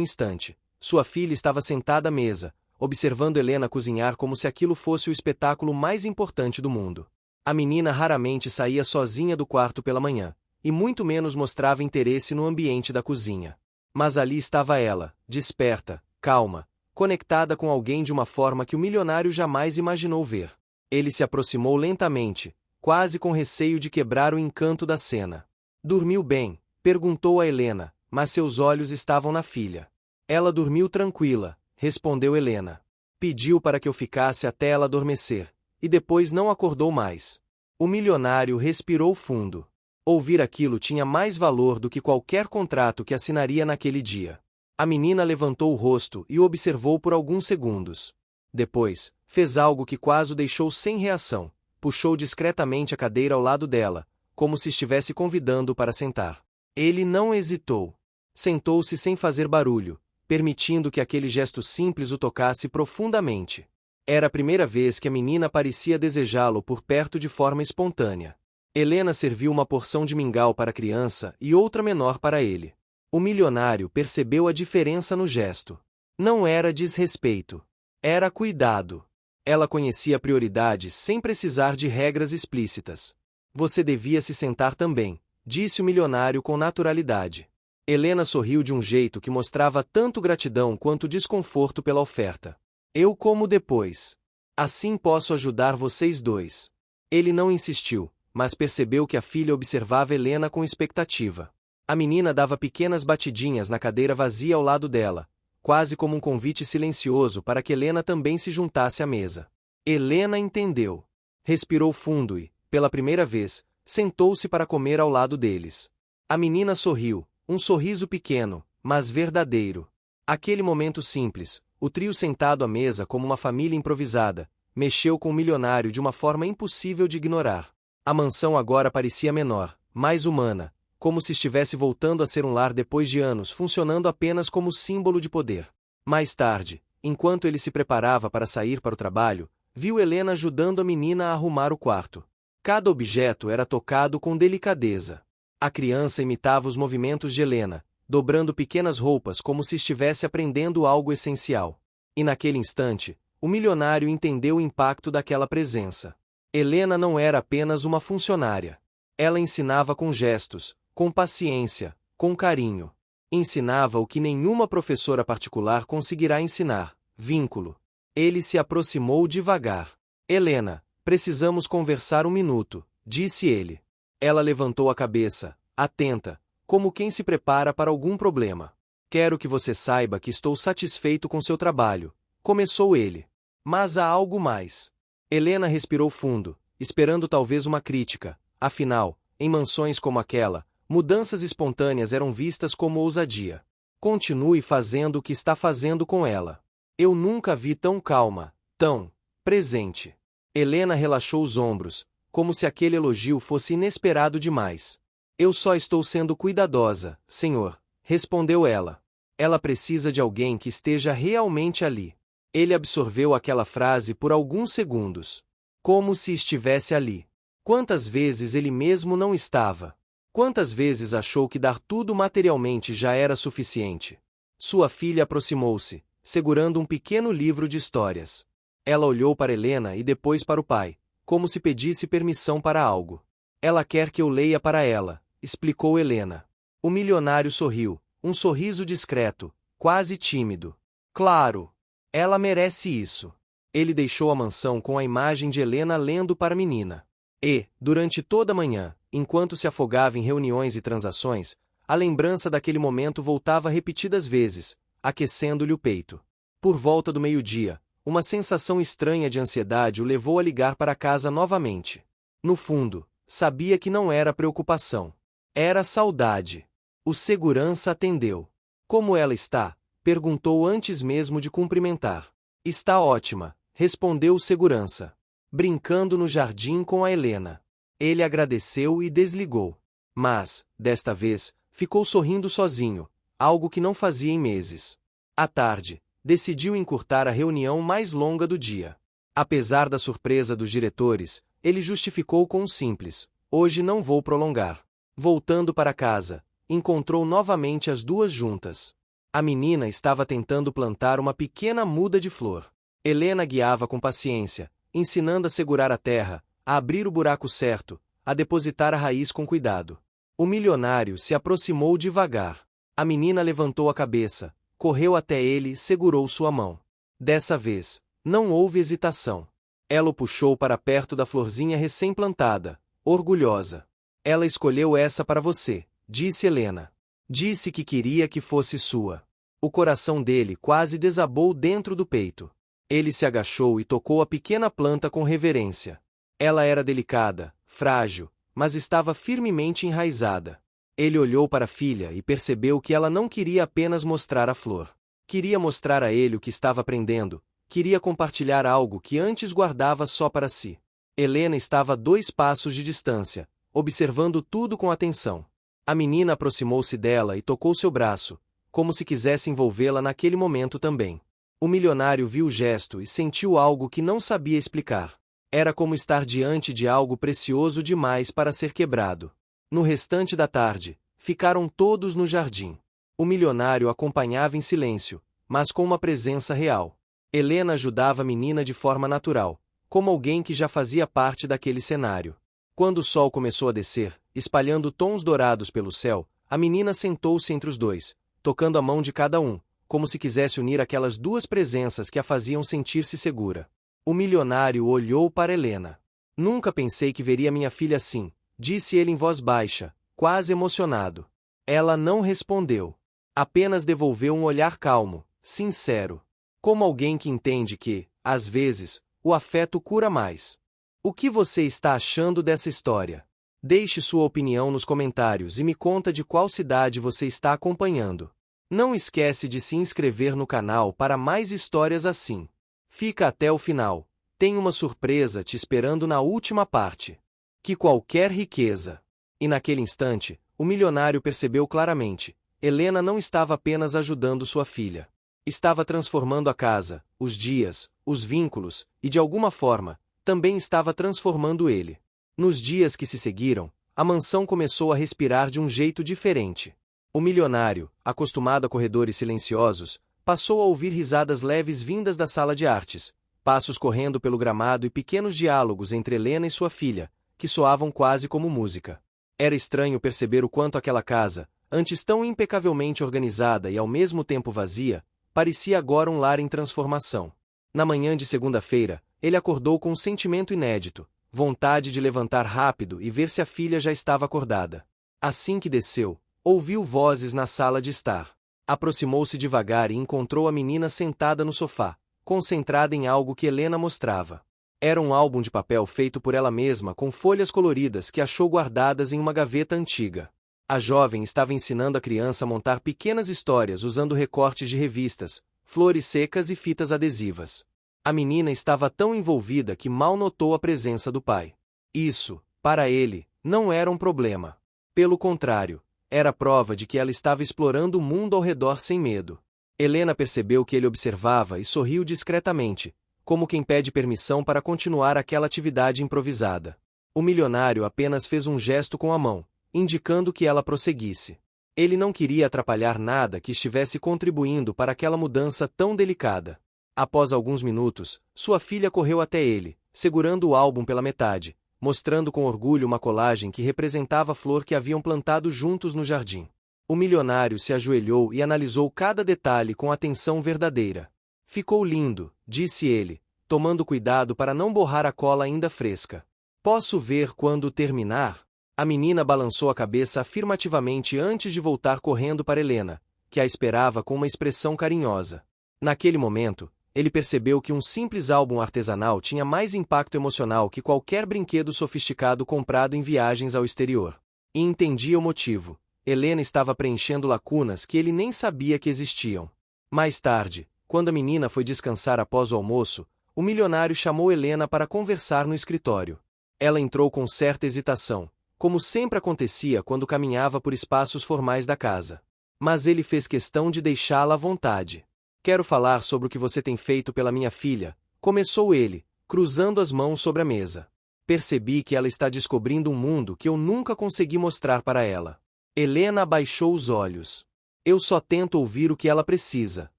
instante. Sua filha estava sentada à mesa, observando Helena cozinhar como se aquilo fosse o espetáculo mais importante do mundo. A menina raramente saía sozinha do quarto pela manhã, e muito menos mostrava interesse no ambiente da cozinha. Mas ali estava ela, desperta, calma, conectada com alguém de uma forma que o milionário jamais imaginou ver. Ele se aproximou lentamente, quase com receio de quebrar o encanto da cena. Dormiu bem? Perguntou a Helena, mas seus olhos estavam na filha. Ela dormiu tranquila, respondeu Helena. Pediu para que eu ficasse até ela adormecer, e depois não acordou mais. O milionário respirou fundo. Ouvir aquilo tinha mais valor do que qualquer contrato que assinaria naquele dia. A menina levantou o rosto e o observou por alguns segundos. Depois, fez algo que quase o deixou sem reação. Puxou discretamente a cadeira ao lado dela, como se estivesse convidando-o para sentar. Ele não hesitou. Sentou-se sem fazer barulho, permitindo que aquele gesto simples o tocasse profundamente. Era a primeira vez que a menina parecia desejá-lo por perto de forma espontânea. Helena serviu uma porção de mingau para a criança e outra menor para ele. O milionário percebeu a diferença no gesto. Não era desrespeito. Era cuidado. Ela conhecia prioridades sem precisar de regras explícitas. Você devia se sentar também, disse o milionário com naturalidade. Helena sorriu de um jeito que mostrava tanto gratidão quanto desconforto pela oferta. Eu como depois. Assim posso ajudar vocês dois. Ele não insistiu, mas percebeu que a filha observava Helena com expectativa. A menina dava pequenas batidinhas na cadeira vazia ao lado dela, quase como um convite silencioso para que Helena também se juntasse à mesa. Helena entendeu. Respirou fundo e, pela primeira vez, sentou-se para comer ao lado deles. A menina sorriu, um sorriso pequeno, mas verdadeiro. Aquele momento simples, o trio sentado à mesa como uma família improvisada, mexeu com o milionário de uma forma impossível de ignorar. A mansão agora parecia menor, mais humana, como se estivesse voltando a ser um lar depois de anos funcionando apenas como símbolo de poder. Mais tarde, enquanto ele se preparava para sair para o trabalho, viu Helena ajudando a menina a arrumar o quarto. Cada objeto era tocado com delicadeza. A criança imitava os movimentos de Helena, dobrando pequenas roupas como se estivesse aprendendo algo essencial. E naquele instante, o milionário entendeu o impacto daquela presença. Helena não era apenas uma funcionária. Ela ensinava com gestos, com paciência, com carinho. Ensinava o que nenhuma professora particular conseguirá ensinar: vínculo. Ele se aproximou devagar. Helena, precisamos conversar um minuto, disse ele. Ela levantou a cabeça, atenta, como quem se prepara para algum problema. Quero que você saiba que estou satisfeito com seu trabalho, começou ele. Mas há algo mais. Helena respirou fundo, esperando talvez uma crítica. Afinal, em mansões como aquela, mudanças espontâneas eram vistas como ousadia. Continue fazendo o que está fazendo com ela. Eu nunca vi tão calma, tão presente. Helena relaxou os ombros, como se aquele elogio fosse inesperado demais. Eu só estou sendo cuidadosa, senhor, respondeu ela. Ela precisa de alguém que esteja realmente ali. Ele absorveu aquela frase por alguns segundos. Como se estivesse ali. Quantas vezes ele mesmo não estava? Quantas vezes achou que dar tudo materialmente já era suficiente? Sua filha aproximou-se, segurando um pequeno livro de histórias. Ela olhou para Helena e depois para o pai, como se pedisse permissão para algo. Ela quer que eu leia para ela, explicou Helena. O milionário sorriu, um sorriso discreto, quase tímido. Claro! Ela merece isso. Ele deixou a mansão com a imagem de Helena lendo para a menina. E, durante toda a manhã, enquanto se afogava em reuniões e transações, a lembrança daquele momento voltava repetidas vezes, aquecendo-lhe o peito. Por volta do meio-dia, uma sensação estranha de ansiedade o levou a ligar para casa novamente. No fundo, sabia que não era preocupação. Era saudade. O segurança atendeu. Como ela está? Perguntou antes mesmo de cumprimentar. Está ótima, respondeu o segurança. Brincando no jardim com a Helena. Ele agradeceu e desligou. Mas, desta vez, ficou sorrindo sozinho, algo que não fazia em meses. À tarde, decidiu encurtar a reunião mais longa do dia. Apesar da surpresa dos diretores, ele justificou com um simples: hoje não vou prolongar. Voltando para casa, encontrou novamente as duas juntas. A menina estava tentando plantar uma pequena muda de flor. Helena guiava com paciência, ensinando a segurar a terra, a abrir o buraco certo, a depositar a raiz com cuidado. O milionário se aproximou devagar. A menina levantou a cabeça, correu até ele e segurou sua mão. Dessa vez, não houve hesitação. Ela o puxou para perto da florzinha recém-plantada, orgulhosa. Ela escolheu essa para você, disse Helena. Disse que queria que fosse sua. O coração dele quase desabou dentro do peito. Ele se agachou e tocou a pequena planta com reverência. Ela era delicada, frágil, mas estava firmemente enraizada. Ele olhou para a filha e percebeu que ela não queria apenas mostrar a flor. Queria mostrar a ele o que estava aprendendo, queria compartilhar algo que antes guardava só para si. Helena estava a 2 passos de distância, observando tudo com atenção. A menina aproximou-se dela e tocou seu braço, como se quisesse envolvê-la naquele momento também. O milionário viu o gesto e sentiu algo que não sabia explicar. Era como estar diante de algo precioso demais para ser quebrado. No restante da tarde, ficaram todos no jardim. O milionário acompanhava em silêncio, mas com uma presença real. Helena ajudava a menina de forma natural, como alguém que já fazia parte daquele cenário. Quando o sol começou a descer, espalhando tons dourados pelo céu, a menina sentou-se entre os dois, tocando a mão de cada um, como se quisesse unir aquelas duas presenças que a faziam sentir-se segura. O milionário olhou para Helena. Nunca pensei que veria minha filha assim, disse ele em voz baixa, quase emocionado. Ela não respondeu. Apenas devolveu um olhar calmo, sincero. Como alguém que entende que, às vezes, o afeto cura mais. O que você está achando dessa história? Deixe sua opinião nos comentários e me conta de qual cidade você está acompanhando. Não esquece de se inscrever no canal para mais histórias assim. Fica até o final. Tem uma surpresa te esperando na última parte. Que qualquer riqueza. E naquele instante, o milionário percebeu claramente. Helena não estava apenas ajudando sua filha. Estava transformando a casa, os dias, os vínculos, e de alguma forma, também estava transformando ele. Nos dias que se seguiram, a mansão começou a respirar de um jeito diferente. O milionário, acostumado a corredores silenciosos, passou a ouvir risadas leves vindas da sala de artes, passos correndo pelo gramado e pequenos diálogos entre Helena e sua filha, que soavam quase como música. Era estranho perceber o quanto aquela casa, antes tão impecavelmente organizada e ao mesmo tempo vazia, parecia agora um lar em transformação. Na manhã de segunda-feira, ele acordou com um sentimento inédito, vontade de levantar rápido e ver se a filha já estava acordada. Assim que desceu, ouviu vozes na sala de estar. Aproximou-se devagar e encontrou a menina sentada no sofá, concentrada em algo que Helena mostrava. Era um álbum de papel feito por ela mesma com folhas coloridas que achou guardadas em uma gaveta antiga. A jovem estava ensinando a criança a montar pequenas histórias usando recortes de revistas, flores secas e fitas adesivas. A menina estava tão envolvida que mal notou a presença do pai. Isso, para ele, não era um problema. Pelo contrário, era prova de que ela estava explorando o mundo ao redor sem medo. Helena percebeu que ele observava e sorriu discretamente, como quem pede permissão para continuar aquela atividade improvisada. O milionário apenas fez um gesto com a mão, indicando que ela prosseguisse. Ele não queria atrapalhar nada que estivesse contribuindo para aquela mudança tão delicada. Após alguns minutos, sua filha correu até ele, segurando o álbum pela metade, mostrando com orgulho uma colagem que representava a flor que haviam plantado juntos no jardim. O milionário se ajoelhou e analisou cada detalhe com atenção verdadeira. Ficou lindo, disse ele, tomando cuidado para não borrar a cola ainda fresca. Posso ver quando terminar? A menina balançou a cabeça afirmativamente antes de voltar correndo para Helena, que a esperava com uma expressão carinhosa. Naquele momento, ele percebeu que um simples álbum artesanal tinha mais impacto emocional que qualquer brinquedo sofisticado comprado em viagens ao exterior. E entendia o motivo. Helena estava preenchendo lacunas que ele nem sabia que existiam. Mais tarde, quando a menina foi descansar após o almoço, o milionário chamou Helena para conversar no escritório. Ela entrou com certa hesitação, como sempre acontecia quando caminhava por espaços formais da casa. Mas ele fez questão de deixá-la à vontade. Quero falar sobre o que você tem feito pela minha filha, começou ele, cruzando as mãos sobre a mesa. Percebi que ela está descobrindo um mundo que eu nunca consegui mostrar para ela. Helena abaixou os olhos. Eu só tento ouvir o que ela precisa,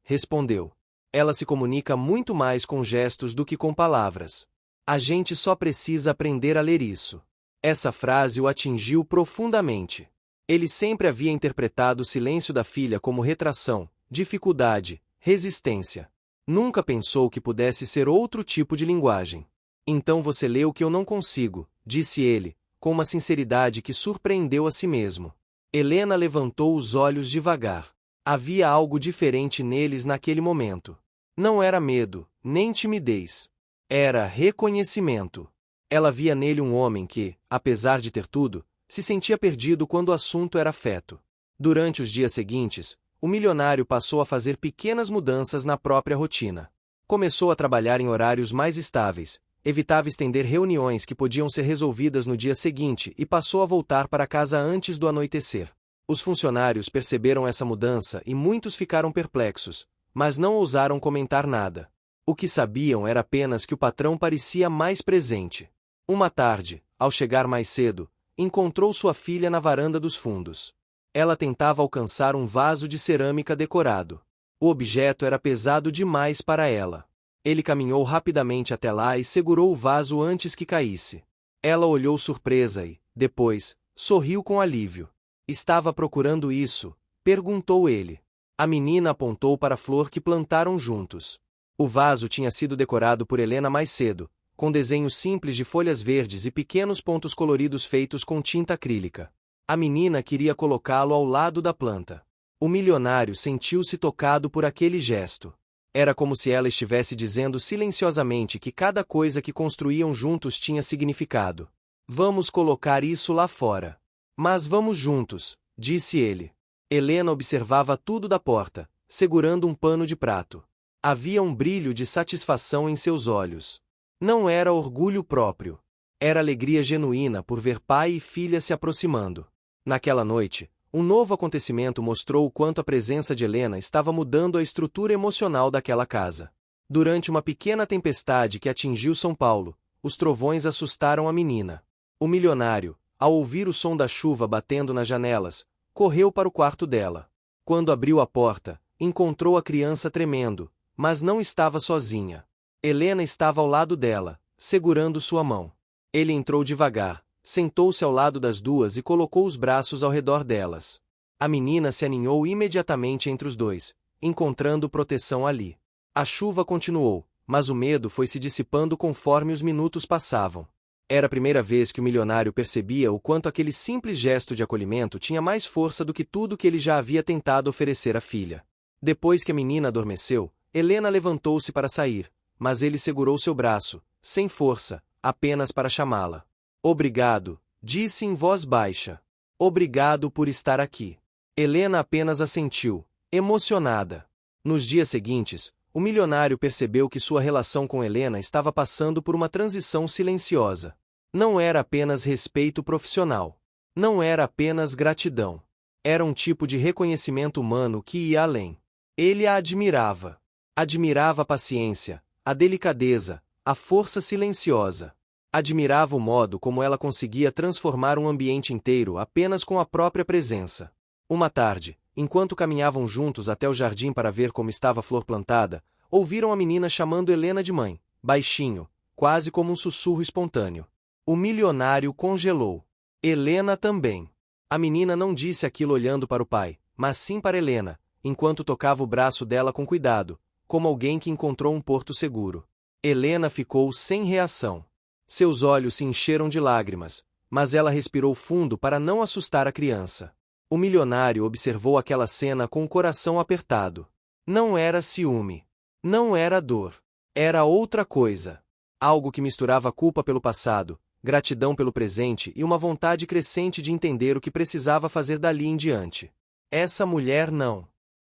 respondeu. Ela se comunica muito mais com gestos do que com palavras. A gente só precisa aprender a ler isso. Essa frase o atingiu profundamente. Ele sempre havia interpretado o silêncio da filha como retração, dificuldade, resistência. Nunca pensou que pudesse ser outro tipo de linguagem. Então você lê o que eu não consigo, disse ele, com uma sinceridade que surpreendeu a si mesmo. Helena levantou os olhos devagar. Havia algo diferente neles naquele momento. Não era medo, nem timidez. Era reconhecimento. Ela via nele um homem que, apesar de ter tudo, se sentia perdido quando o assunto era afeto. Durante os dias seguintes, o milionário passou a fazer pequenas mudanças na própria rotina. Começou a trabalhar em horários mais estáveis, evitava estender reuniões que podiam ser resolvidas no dia seguinte e passou a voltar para casa antes do anoitecer. Os funcionários perceberam essa mudança e muitos ficaram perplexos, mas não ousaram comentar nada. O que sabiam era apenas que o patrão parecia mais presente. Uma tarde, ao chegar mais cedo, encontrou sua filha na varanda dos fundos. Ela tentava alcançar um vaso de cerâmica decorado. O objeto era pesado demais para ela. Ele caminhou rapidamente até lá e segurou o vaso antes que caísse. Ela olhou surpresa e, depois, sorriu com alívio. Estava procurando isso? Perguntou ele. A menina apontou para a flor que plantaram juntos. O vaso tinha sido decorado por Helena mais cedo, com desenhos simples de folhas verdes e pequenos pontos coloridos feitos com tinta acrílica. A menina queria colocá-lo ao lado da planta. O milionário sentiu-se tocado por aquele gesto. Era como se ela estivesse dizendo silenciosamente que cada coisa que construíam juntos tinha significado. Vamos colocar isso lá fora. Mas vamos juntos, disse ele. Helena observava tudo da porta, segurando um pano de prato. Havia um brilho de satisfação em seus olhos. Não era orgulho próprio. Era alegria genuína por ver pai e filha se aproximando. Naquela noite, um novo acontecimento mostrou o quanto a presença de Helena estava mudando a estrutura emocional daquela casa. Durante uma pequena tempestade que atingiu São Paulo, os trovões assustaram a menina. O milionário, ao ouvir o som da chuva batendo nas janelas, correu para o quarto dela. Quando abriu a porta, encontrou a criança tremendo, mas não estava sozinha. Helena estava ao lado dela, segurando sua mão. Ele entrou devagar, sentou-se ao lado das duas e colocou os braços ao redor delas. A menina se aninhou imediatamente entre os dois, encontrando proteção ali. A chuva continuou, mas o medo foi se dissipando conforme os minutos passavam. Era a primeira vez que o milionário percebia o quanto aquele simples gesto de acolhimento tinha mais força do que tudo que ele já havia tentado oferecer à filha. Depois que a menina adormeceu, Helena levantou-se para sair, mas ele segurou seu braço, sem força, apenas para chamá-la. Obrigado, disse em voz baixa. Obrigado por estar aqui. Helena apenas assentiu, emocionada. Nos dias seguintes, o milionário percebeu que sua relação com Helena estava passando por uma transição silenciosa. Não era apenas respeito profissional. Não era apenas gratidão. Era um tipo de reconhecimento humano que ia além. Ele a admirava. Admirava a paciência, a delicadeza, a força silenciosa. Admirava o modo como ela conseguia transformar um ambiente inteiro apenas com a própria presença. Uma tarde, enquanto caminhavam juntos até o jardim para ver como estava a flor plantada, ouviram a menina chamando Helena de mãe, baixinho, quase como um sussurro espontâneo. O milionário congelou. Helena também. A menina não disse aquilo olhando para o pai, mas sim para Helena, enquanto tocava o braço dela com cuidado, como alguém que encontrou um porto seguro. Helena ficou sem reação. Seus olhos se encheram de lágrimas, mas ela respirou fundo para não assustar a criança. O milionário observou aquela cena com o coração apertado. Não era ciúme. Não era dor. Era outra coisa. Algo que misturava culpa pelo passado, gratidão pelo presente e uma vontade crescente de entender o que precisava fazer dali em diante. Essa mulher não.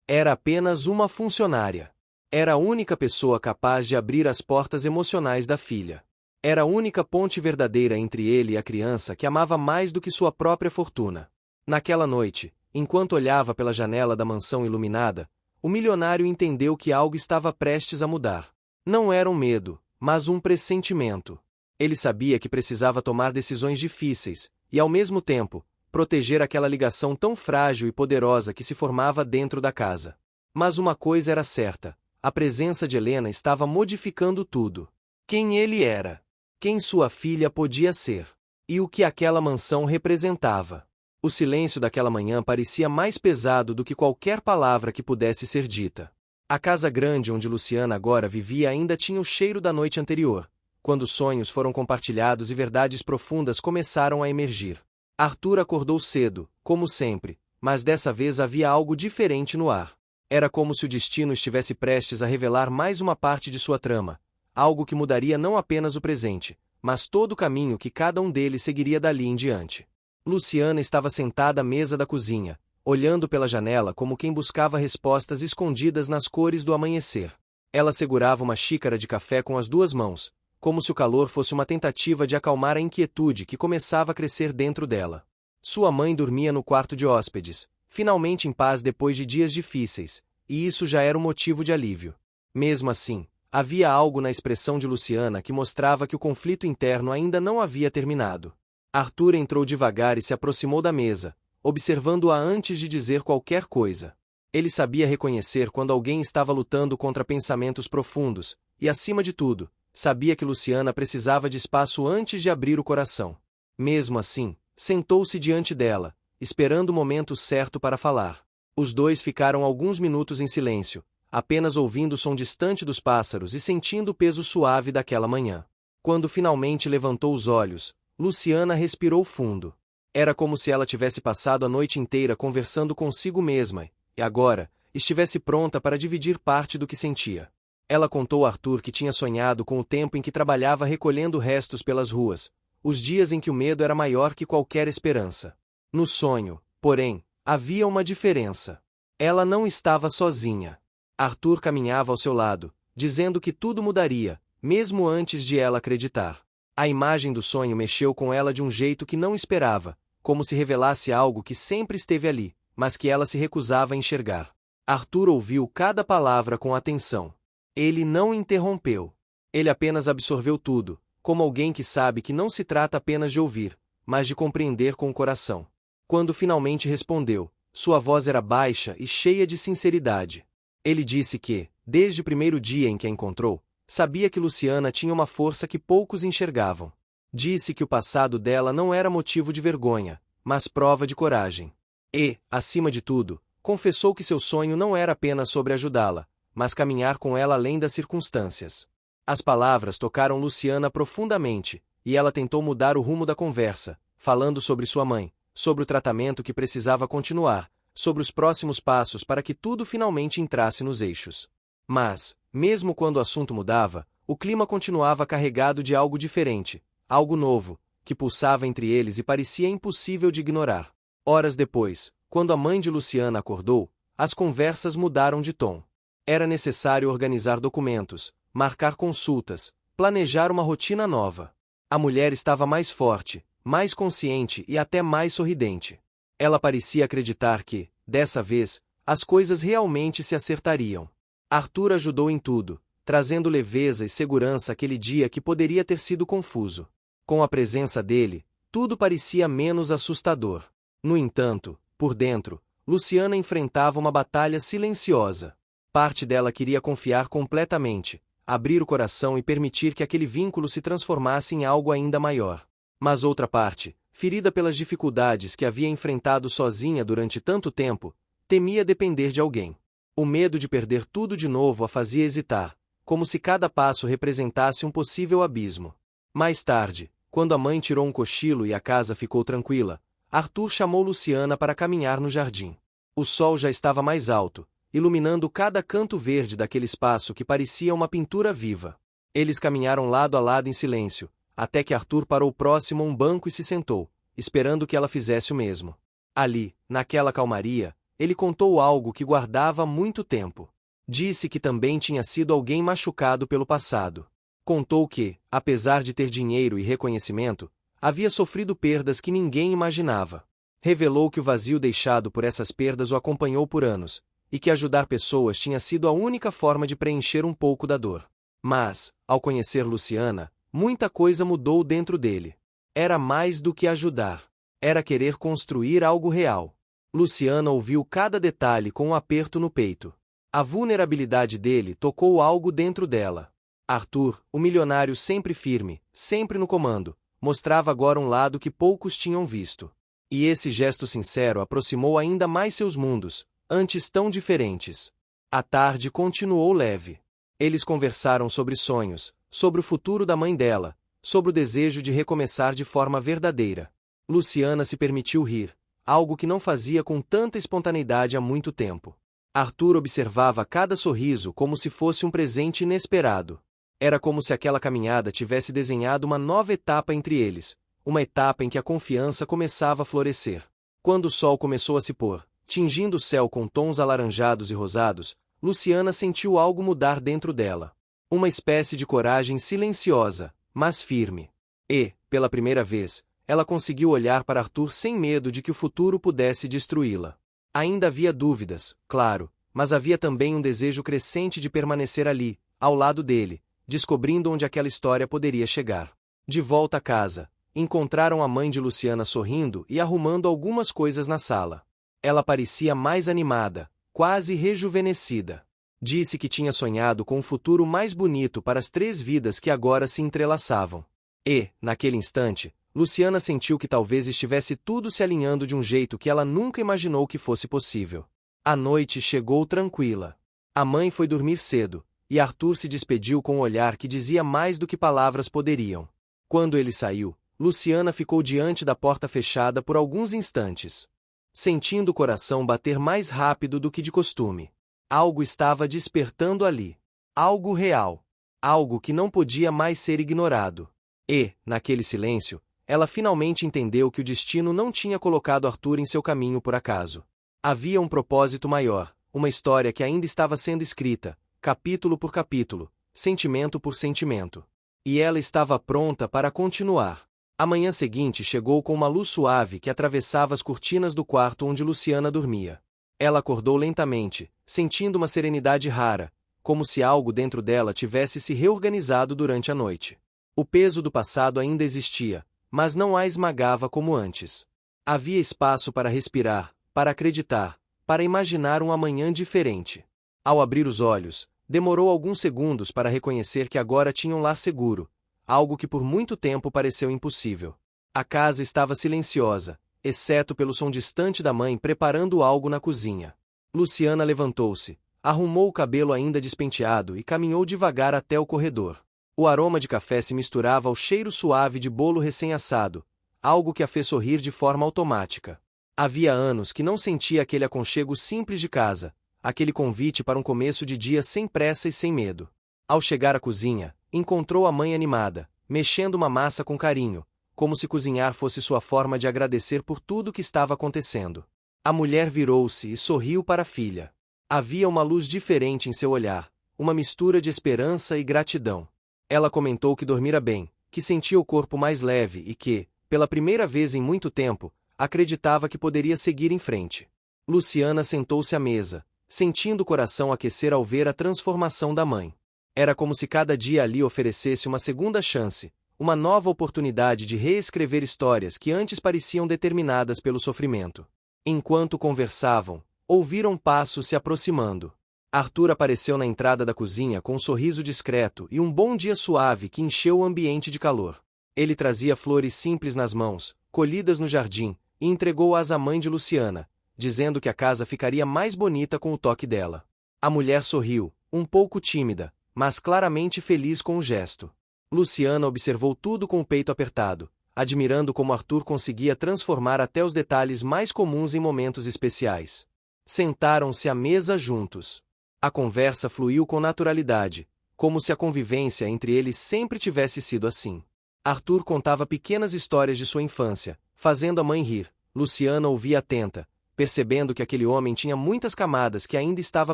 Era apenas uma funcionária. Era a única pessoa capaz de abrir as portas emocionais da filha. Era a única ponte verdadeira entre ele e a criança que amava mais do que sua própria fortuna. Naquela noite, enquanto olhava pela janela da mansão iluminada, o milionário entendeu que algo estava prestes a mudar. Não era um medo, mas um pressentimento. Ele sabia que precisava tomar decisões difíceis, e ao mesmo tempo, proteger aquela ligação tão frágil e poderosa que se formava dentro da casa. Mas uma coisa era certa: a presença de Helena estava modificando tudo. Quem ele era, quem sua filha podia ser, e o que aquela mansão representava. O silêncio daquela manhã parecia mais pesado do que qualquer palavra que pudesse ser dita. A casa grande onde Luciana agora vivia ainda tinha o cheiro da noite anterior, quando sonhos foram compartilhados e verdades profundas começaram a emergir. Arthur acordou cedo, como sempre, mas dessa vez havia algo diferente no ar. Era como se o destino estivesse prestes a revelar mais uma parte de sua trama, algo que mudaria não apenas o presente, mas todo o caminho que cada um deles seguiria dali em diante. Luciana estava sentada à mesa da cozinha, olhando pela janela como quem buscava respostas escondidas nas cores do amanhecer. Ela segurava uma xícara de café com as duas mãos, como se o calor fosse uma tentativa de acalmar a inquietude que começava a crescer dentro dela. Sua mãe dormia no quarto de hóspedes, finalmente em paz depois de dias difíceis, e isso já era um motivo de alívio. Mesmo assim, havia algo na expressão de Luciana que mostrava que o conflito interno ainda não havia terminado. Arthur entrou devagar e se aproximou da mesa, observando-a antes de dizer qualquer coisa. Ele sabia reconhecer quando alguém estava lutando contra pensamentos profundos, e acima de tudo, sabia que Luciana precisava de espaço antes de abrir o coração. Mesmo assim, sentou-se diante dela, esperando o momento certo para falar. Os dois ficaram alguns minutos em silêncio, apenas ouvindo o som distante dos pássaros e sentindo o peso suave daquela manhã. Quando finalmente levantou os olhos, Luciana respirou fundo. Era como se ela tivesse passado a noite inteira conversando consigo mesma, e agora, estivesse pronta para dividir parte do que sentia. Ela contou a Arthur que tinha sonhado com o tempo em que trabalhava recolhendo restos pelas ruas, os dias em que o medo era maior que qualquer esperança. No sonho, porém, havia uma diferença. Ela não estava sozinha. Arthur caminhava ao seu lado, dizendo que tudo mudaria, mesmo antes de ela acreditar. A imagem do sonho mexeu com ela de um jeito que não esperava, como se revelasse algo que sempre esteve ali, mas que ela se recusava a enxergar. Arthur ouviu cada palavra com atenção. Ele não interrompeu. Ele apenas absorveu tudo, como alguém que sabe que não se trata apenas de ouvir, mas de compreender com o coração. Quando finalmente respondeu, sua voz era baixa e cheia de sinceridade. Ele disse que, desde o primeiro dia em que a encontrou, sabia que Luciana tinha uma força que poucos enxergavam. Disse que o passado dela não era motivo de vergonha, mas prova de coragem. E, acima de tudo, confessou que seu sonho não era apenas sobre ajudá-la, mas caminhar com ela além das circunstâncias. As palavras tocaram Luciana profundamente, e ela tentou mudar o rumo da conversa, falando sobre sua mãe, sobre o tratamento que precisava continuar, sobre os próximos passos para que tudo finalmente entrasse nos eixos. Mas, mesmo quando o assunto mudava, o clima continuava carregado de algo diferente, algo novo, que pulsava entre eles e parecia impossível de ignorar. Horas depois, quando a mãe de Luciana acordou, as conversas mudaram de tom. Era necessário organizar documentos, marcar consultas, planejar uma rotina nova. A mulher estava mais forte, mais consciente e até mais sorridente. Ela parecia acreditar que, dessa vez, as coisas realmente se acertariam. Arthur ajudou em tudo, trazendo leveza e segurança aquele dia que poderia ter sido confuso. Com a presença dele, tudo parecia menos assustador. No entanto, por dentro, Luciana enfrentava uma batalha silenciosa. Parte dela queria confiar completamente, abrir o coração e permitir que aquele vínculo se transformasse em algo ainda maior. Mas outra parte, ferida pelas dificuldades que havia enfrentado sozinha durante tanto tempo, temia depender de alguém. O medo de perder tudo de novo a fazia hesitar, como se cada passo representasse um possível abismo. Mais tarde, quando a mãe tirou um cochilo e a casa ficou tranquila, Arthur chamou Luciana para caminhar no jardim. O sol já estava mais alto, iluminando cada canto verde daquele espaço que parecia uma pintura viva. Eles caminharam lado a lado em silêncio, até que Arthur parou próximo a um banco e se sentou, esperando que ela fizesse o mesmo. Ali, naquela calmaria, ele contou algo que guardava há muito tempo. Disse que também tinha sido alguém machucado pelo passado. Contou que, apesar de ter dinheiro e reconhecimento, havia sofrido perdas que ninguém imaginava. Revelou que o vazio deixado por essas perdas o acompanhou por anos, e que ajudar pessoas tinha sido a única forma de preencher um pouco da dor. Mas, ao conhecer Luciana, muita coisa mudou dentro dele. Era mais do que ajudar. Era querer construir algo real. Luciana ouviu cada detalhe com um aperto no peito. A vulnerabilidade dele tocou algo dentro dela. Arthur, o milionário sempre firme, sempre no comando, mostrava agora um lado que poucos tinham visto. E esse gesto sincero aproximou ainda mais seus mundos, antes tão diferentes. A tarde continuou leve. Eles conversaram sobre sonhos, sobre o futuro da mãe dela, sobre o desejo de recomeçar de forma verdadeira. Luciana se permitiu rir, algo que não fazia com tanta espontaneidade há muito tempo. Arthur observava cada sorriso como se fosse um presente inesperado. Era como se aquela caminhada tivesse desenhado uma nova etapa entre eles, uma etapa em que a confiança começava a florescer. Quando o sol começou a se pôr, tingindo o céu com tons alaranjados e rosados, Luciana sentiu algo mudar dentro dela. Uma espécie de coragem silenciosa, mas firme. E, pela primeira vez, ela conseguiu olhar para Arthur sem medo de que o futuro pudesse destruí-la. Ainda havia dúvidas, claro, mas havia também um desejo crescente de permanecer ali, ao lado dele, descobrindo onde aquela história poderia chegar. De volta a casa, encontraram a mãe de Luciana sorrindo e arrumando algumas coisas na sala. Ela parecia mais animada, quase rejuvenescida. Disse que tinha sonhado com um futuro mais bonito para as 3 vidas que agora se entrelaçavam. E, naquele instante, Luciana sentiu que talvez estivesse tudo se alinhando de um jeito que ela nunca imaginou que fosse possível. A noite chegou tranquila. A mãe foi dormir cedo, e Arthur se despediu com um olhar que dizia mais do que palavras poderiam. Quando ele saiu, Luciana ficou diante da porta fechada por alguns instantes, sentindo o coração bater mais rápido do que de costume. Algo estava despertando ali. Algo real. Algo que não podia mais ser ignorado. E, naquele silêncio, ela finalmente entendeu que o destino não tinha colocado Arthur em seu caminho por acaso. Havia um propósito maior, uma história que ainda estava sendo escrita, capítulo por capítulo, sentimento por sentimento. E ela estava pronta para continuar. A manhã seguinte chegou com uma luz suave que atravessava as cortinas do quarto onde Luciana dormia. Ela acordou lentamente, sentindo uma serenidade rara, como se algo dentro dela tivesse se reorganizado durante a noite. O peso do passado ainda existia, mas não a esmagava como antes. Havia espaço para respirar, para acreditar, para imaginar um amanhã diferente. Ao abrir os olhos, demorou alguns segundos para reconhecer que agora tinha um lar seguro, algo que por muito tempo pareceu impossível. A casa estava silenciosa, exceto pelo som distante da mãe preparando algo na cozinha. Luciana levantou-se, arrumou o cabelo ainda despenteado e caminhou devagar até o corredor. O aroma de café se misturava ao cheiro suave de bolo recém-assado, algo que a fez sorrir de forma automática. Havia anos que não sentia aquele aconchego simples de casa, aquele convite para um começo de dia sem pressa e sem medo. Ao chegar à cozinha, encontrou a mãe animada, mexendo uma massa com carinho, como se cozinhar fosse sua forma de agradecer por tudo o que estava acontecendo. A mulher virou-se e sorriu para a filha. Havia uma luz diferente em seu olhar, uma mistura de esperança e gratidão. Ela comentou que dormira bem, que sentia o corpo mais leve e que, pela primeira vez em muito tempo, acreditava que poderia seguir em frente. Luciana sentou-se à mesa, sentindo o coração aquecer ao ver a transformação da mãe. Era como se cada dia ali oferecesse uma segunda chance, uma nova oportunidade de reescrever histórias que antes pareciam determinadas pelo sofrimento. Enquanto conversavam, ouviram passos se aproximando. Arthur apareceu na entrada da cozinha com um sorriso discreto e um bom dia suave que encheu o ambiente de calor. Ele trazia flores simples nas mãos, colhidas no jardim, e entregou-as à mãe de Luciana, dizendo que a casa ficaria mais bonita com o toque dela. A mulher sorriu, um pouco tímida, mas claramente feliz com o gesto. Luciana observou tudo com o peito apertado, admirando como Arthur conseguia transformar até os detalhes mais comuns em momentos especiais. Sentaram-se à mesa juntos. A conversa fluiu com naturalidade, como se a convivência entre eles sempre tivesse sido assim. Arthur contava pequenas histórias de sua infância, fazendo a mãe rir. Luciana ouvia atenta, percebendo que aquele homem tinha muitas camadas que ainda estava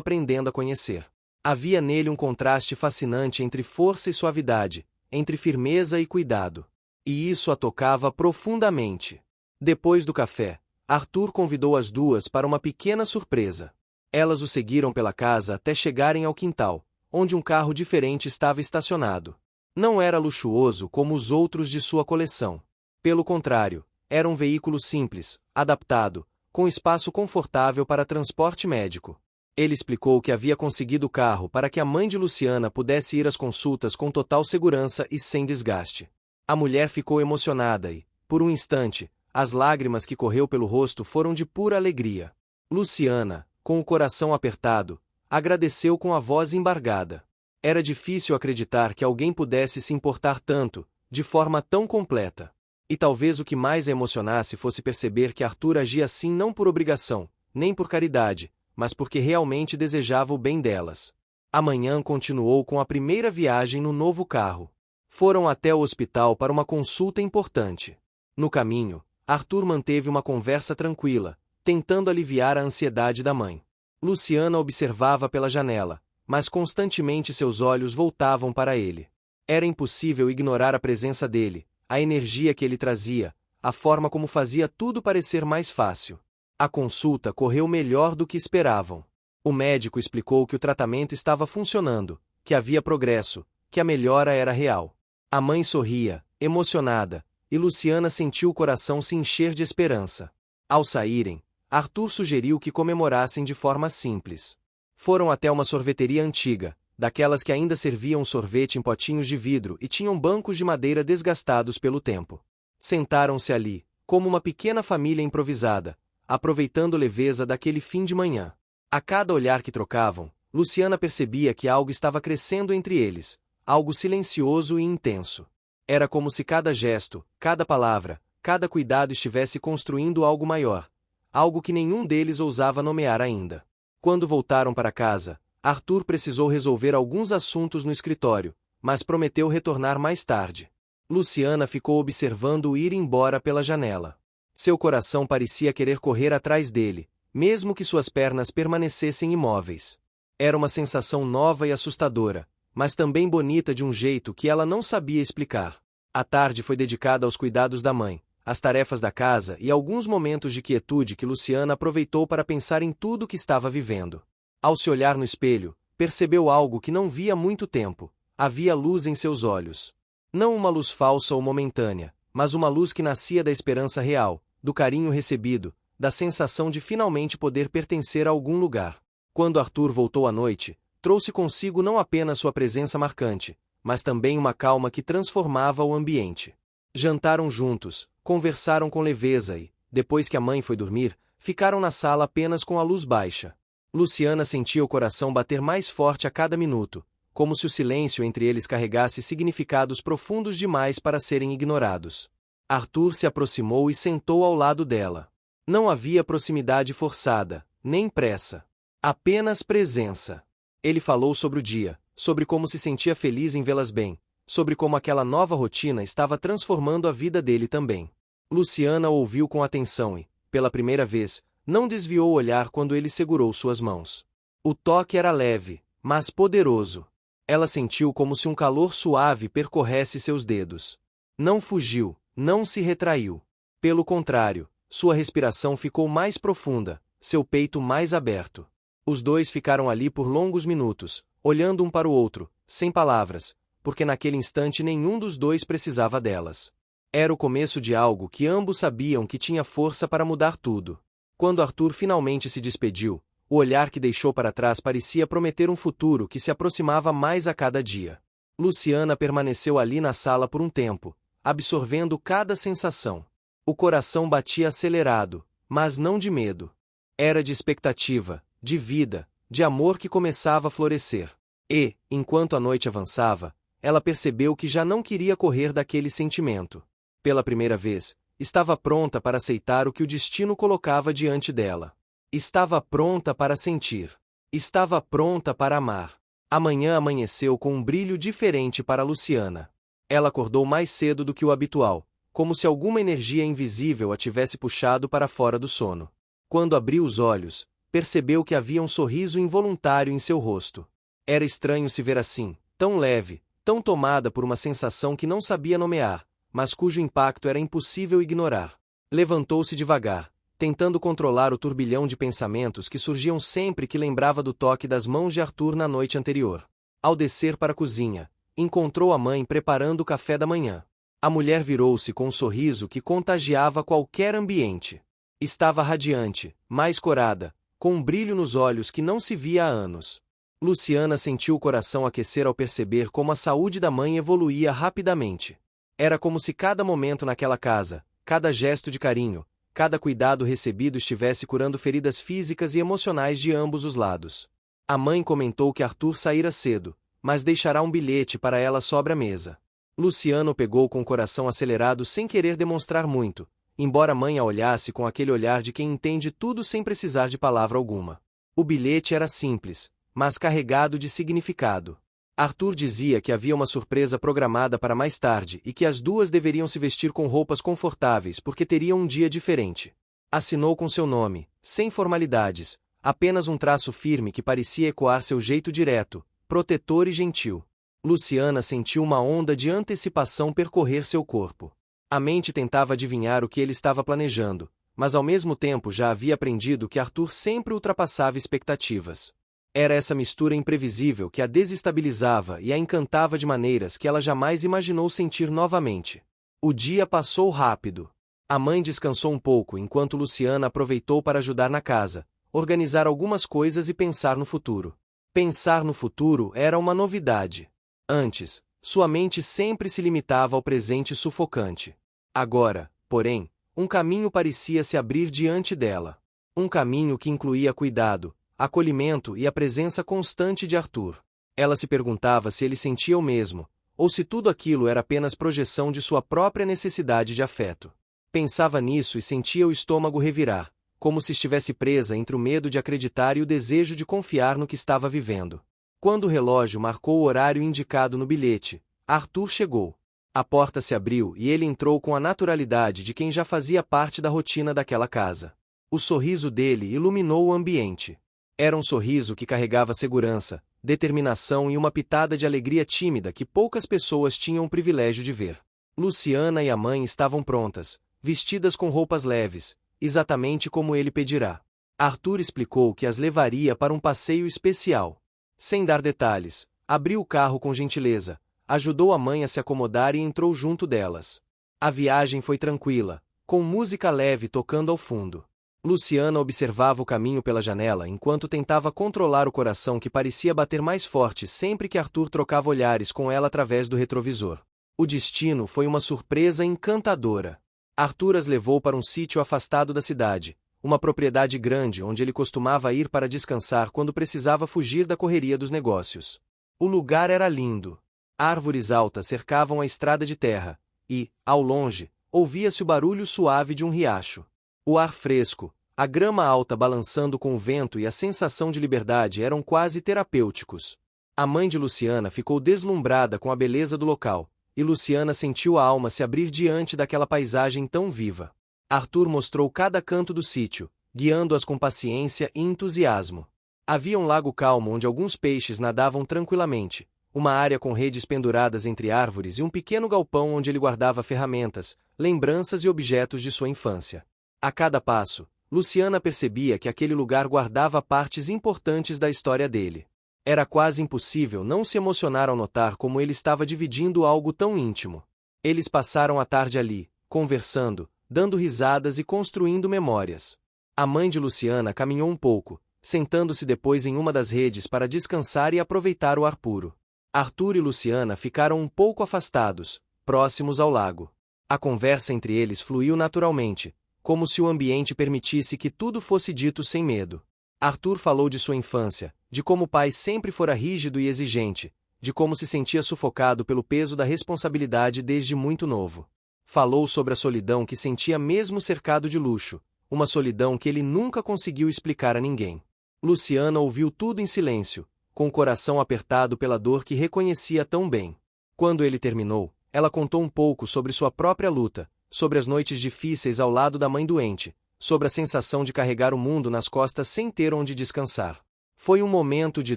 aprendendo a conhecer. Havia nele um contraste fascinante entre força e suavidade, entre firmeza e cuidado. E isso a tocava profundamente. Depois do café, Arthur convidou as duas para uma pequena surpresa. Elas o seguiram pela casa até chegarem ao quintal, onde um carro diferente estava estacionado. Não era luxuoso como os outros de sua coleção. Pelo contrário, era um veículo simples, adaptado, com espaço confortável para transporte médico. Ele explicou que havia conseguido o carro para que a mãe de Luciana pudesse ir às consultas com total segurança e sem desgaste. A mulher ficou emocionada e, por um instante, as lágrimas que correu pelo rosto foram de pura alegria. Luciana, com o coração apertado, agradeceu com a voz embargada. Era difícil acreditar que alguém pudesse se importar tanto, de forma tão completa. E talvez o que mais a emocionasse fosse perceber que Arthur agia assim não por obrigação, nem por caridade, mas porque realmente desejava o bem delas. Amanhã continuou com a primeira viagem no novo carro. Foram até o hospital para uma consulta importante. No caminho, Arthur manteve uma conversa tranquila, tentando aliviar a ansiedade da mãe. Luciana observava pela janela, mas constantemente seus olhos voltavam para ele. Era impossível ignorar a presença dele, a energia que ele trazia, a forma como fazia tudo parecer mais fácil. A consulta correu melhor do que esperavam. O médico explicou que o tratamento estava funcionando, que havia progresso, que a melhora era real. A mãe sorria, emocionada, e Luciana sentiu o coração se encher de esperança. Ao saírem, Arthur sugeriu que comemorassem de forma simples. Foram até uma sorveteria antiga, daquelas que ainda serviam sorvete em potinhos de vidro e tinham bancos de madeira desgastados pelo tempo. Sentaram-se ali, como uma pequena família improvisada, aproveitando a leveza daquele fim de manhã. A cada olhar que trocavam, Luciana percebia que algo estava crescendo entre eles, algo silencioso e intenso. Era como se cada gesto, cada palavra, cada cuidado estivesse construindo algo maior, algo que nenhum deles ousava nomear ainda. Quando voltaram para casa, Arthur precisou resolver alguns assuntos no escritório, mas prometeu retornar mais tarde. Luciana ficou observando-o ir embora pela janela. Seu coração parecia querer correr atrás dele, mesmo que suas pernas permanecessem imóveis. Era uma sensação nova e assustadora, mas também bonita de um jeito que ela não sabia explicar. A tarde foi dedicada aos cuidados da mãe, às tarefas da casa e alguns momentos de quietude que Luciana aproveitou para pensar em tudo que estava vivendo. Ao se olhar no espelho, percebeu algo que não via há muito tempo. Havia luz em seus olhos. Não uma luz falsa ou momentânea, mas uma luz que nascia da esperança real, do carinho recebido, da sensação de finalmente poder pertencer a algum lugar. Quando Arthur voltou à noite, trouxe consigo não apenas sua presença marcante, mas também uma calma que transformava o ambiente. Jantaram juntos, conversaram com leveza e, depois que a mãe foi dormir, ficaram na sala apenas com a luz baixa. Luciana sentia o coração bater mais forte a cada minuto, como se o silêncio entre eles carregasse significados profundos demais para serem ignorados. Arthur se aproximou e sentou ao lado dela. Não havia proximidade forçada, nem pressa. Apenas presença. Ele falou sobre o dia, sobre como se sentia feliz em vê-las bem, sobre como aquela nova rotina estava transformando a vida dele também. Luciana ouviu com atenção e, pela primeira vez, não desviou o olhar quando ele segurou suas mãos. O toque era leve, mas poderoso. Ela sentiu como se um calor suave percorresse seus dedos. Não fugiu, não se retraiu. Pelo contrário, sua respiração ficou mais profunda, seu peito mais aberto. Os dois ficaram ali por longos minutos, olhando um para o outro, sem palavras, porque naquele instante nenhum dos dois precisava delas. Era o começo de algo que ambos sabiam que tinha força para mudar tudo. Quando Arthur finalmente se despediu, o olhar que deixou para trás parecia prometer um futuro que se aproximava mais a cada dia. Luciana permaneceu ali na sala por um tempo, absorvendo cada sensação. O coração batia acelerado, mas não de medo. Era de expectativa, de vida, de amor que começava a florescer. E, enquanto a noite avançava, ela percebeu que já não queria correr daquele sentimento. Pela primeira vez, estava pronta para aceitar o que o destino colocava diante dela. Estava pronta para sentir. Estava pronta para amar. Amanhã amanheceu com um brilho diferente para Luciana. Ela acordou mais cedo do que o habitual, como se alguma energia invisível a tivesse puxado para fora do sono. Quando abriu os olhos, percebeu que havia um sorriso involuntário em seu rosto. Era estranho se ver assim, tão leve, tão tomada por uma sensação que não sabia nomear, mas cujo impacto era impossível ignorar. Levantou-se devagar, tentando controlar o turbilhão de pensamentos que surgiam sempre que lembrava do toque das mãos de Arthur na noite anterior. Ao descer para a cozinha, encontrou a mãe preparando o café da manhã. A mulher virou-se com um sorriso que contagiava qualquer ambiente. Estava radiante, mais corada, com um brilho nos olhos que não se via há anos. Luciana sentiu o coração aquecer ao perceber como a saúde da mãe evoluía rapidamente. Era como se cada momento naquela casa, cada gesto de carinho, cada cuidado recebido estivesse curando feridas físicas e emocionais de ambos os lados. A mãe comentou que Arthur saíra cedo, mas deixará um bilhete para ela sobre a mesa. Luciano pegou com o coração acelerado sem querer demonstrar muito, embora a mãe a olhasse com aquele olhar de quem entende tudo sem precisar de palavra alguma. O bilhete era simples, mas carregado de significado. Arthur dizia que havia uma surpresa programada para mais tarde e que as duas deveriam se vestir com roupas confortáveis porque teriam um dia diferente. Assinou com seu nome, sem formalidades, apenas um traço firme que parecia ecoar seu jeito direto, protetor e gentil. Luciana sentiu uma onda de antecipação percorrer seu corpo. A mente tentava adivinhar o que ele estava planejando, mas ao mesmo tempo já havia aprendido que Arthur sempre ultrapassava expectativas. Era essa mistura imprevisível que a desestabilizava e a encantava de maneiras que ela jamais imaginou sentir novamente. O dia passou rápido. A mãe descansou um pouco enquanto Luciana aproveitou para ajudar na casa, organizar algumas coisas e pensar no futuro. Pensar no futuro era uma novidade. Antes, sua mente sempre se limitava ao presente sufocante. Agora, porém, um caminho parecia se abrir diante dela. Um caminho que incluía cuidado, acolhimento e a presença constante de Arthur. Ela se perguntava se ele sentia o mesmo, ou se tudo aquilo era apenas projeção de sua própria necessidade de afeto. Pensava nisso e sentia o estômago revirar, como se estivesse presa entre o medo de acreditar e o desejo de confiar no que estava vivendo. Quando o relógio marcou o horário indicado no bilhete, Arthur chegou. A porta se abriu e ele entrou com a naturalidade de quem já fazia parte da rotina daquela casa. O sorriso dele iluminou o ambiente. Era um sorriso que carregava segurança, determinação e uma pitada de alegria tímida que poucas pessoas tinham o privilégio de ver. Luciana e a mãe estavam prontas, vestidas com roupas leves, exatamente como ele pedirá. Arthur explicou que as levaria para um passeio especial. Sem dar detalhes, abriu o carro com gentileza, ajudou a mãe a se acomodar e entrou junto delas. A viagem foi tranquila, com música leve tocando ao fundo. Luciana observava o caminho pela janela enquanto tentava controlar o coração que parecia bater mais forte sempre que Arthur trocava olhares com ela através do retrovisor. O destino foi uma surpresa encantadora. Arthur as levou para um sítio afastado da cidade, uma propriedade grande onde ele costumava ir para descansar quando precisava fugir da correria dos negócios. O lugar era lindo. Árvores altas cercavam a estrada de terra, e, ao longe, ouvia-se o barulho suave de um riacho. O ar fresco, a grama alta balançando com o vento e a sensação de liberdade eram quase terapêuticos. A mãe de Luciana ficou deslumbrada com a beleza do local, e Luciana sentiu a alma se abrir diante daquela paisagem tão viva. Arthur mostrou cada canto do sítio, guiando-as com paciência e entusiasmo. Havia um lago calmo onde alguns peixes nadavam tranquilamente, uma área com redes penduradas entre árvores e um pequeno galpão onde ele guardava ferramentas, lembranças e objetos de sua infância. A cada passo, Luciana percebia que aquele lugar guardava partes importantes da história dele. Era quase impossível não se emocionar ao notar como ele estava dividindo algo tão íntimo. Eles passaram a tarde ali, conversando, dando risadas e construindo memórias. A mãe de Luciana caminhou um pouco, sentando-se depois em uma das redes para descansar e aproveitar o ar puro. Arthur e Luciana ficaram um pouco afastados, próximos ao lago. A conversa entre eles fluiu naturalmente, como se o ambiente permitisse que tudo fosse dito sem medo. Arthur falou de sua infância, de como o pai sempre fora rígido e exigente, de como se sentia sufocado pelo peso da responsabilidade desde muito novo. Falou sobre a solidão que sentia mesmo cercado de luxo, uma solidão que ele nunca conseguiu explicar a ninguém. Luciana ouviu tudo em silêncio, com o coração apertado pela dor que reconhecia tão bem. Quando ele terminou, ela contou um pouco sobre sua própria luta, sobre as noites difíceis ao lado da mãe doente, sobre a sensação de carregar o mundo nas costas sem ter onde descansar. Foi um momento de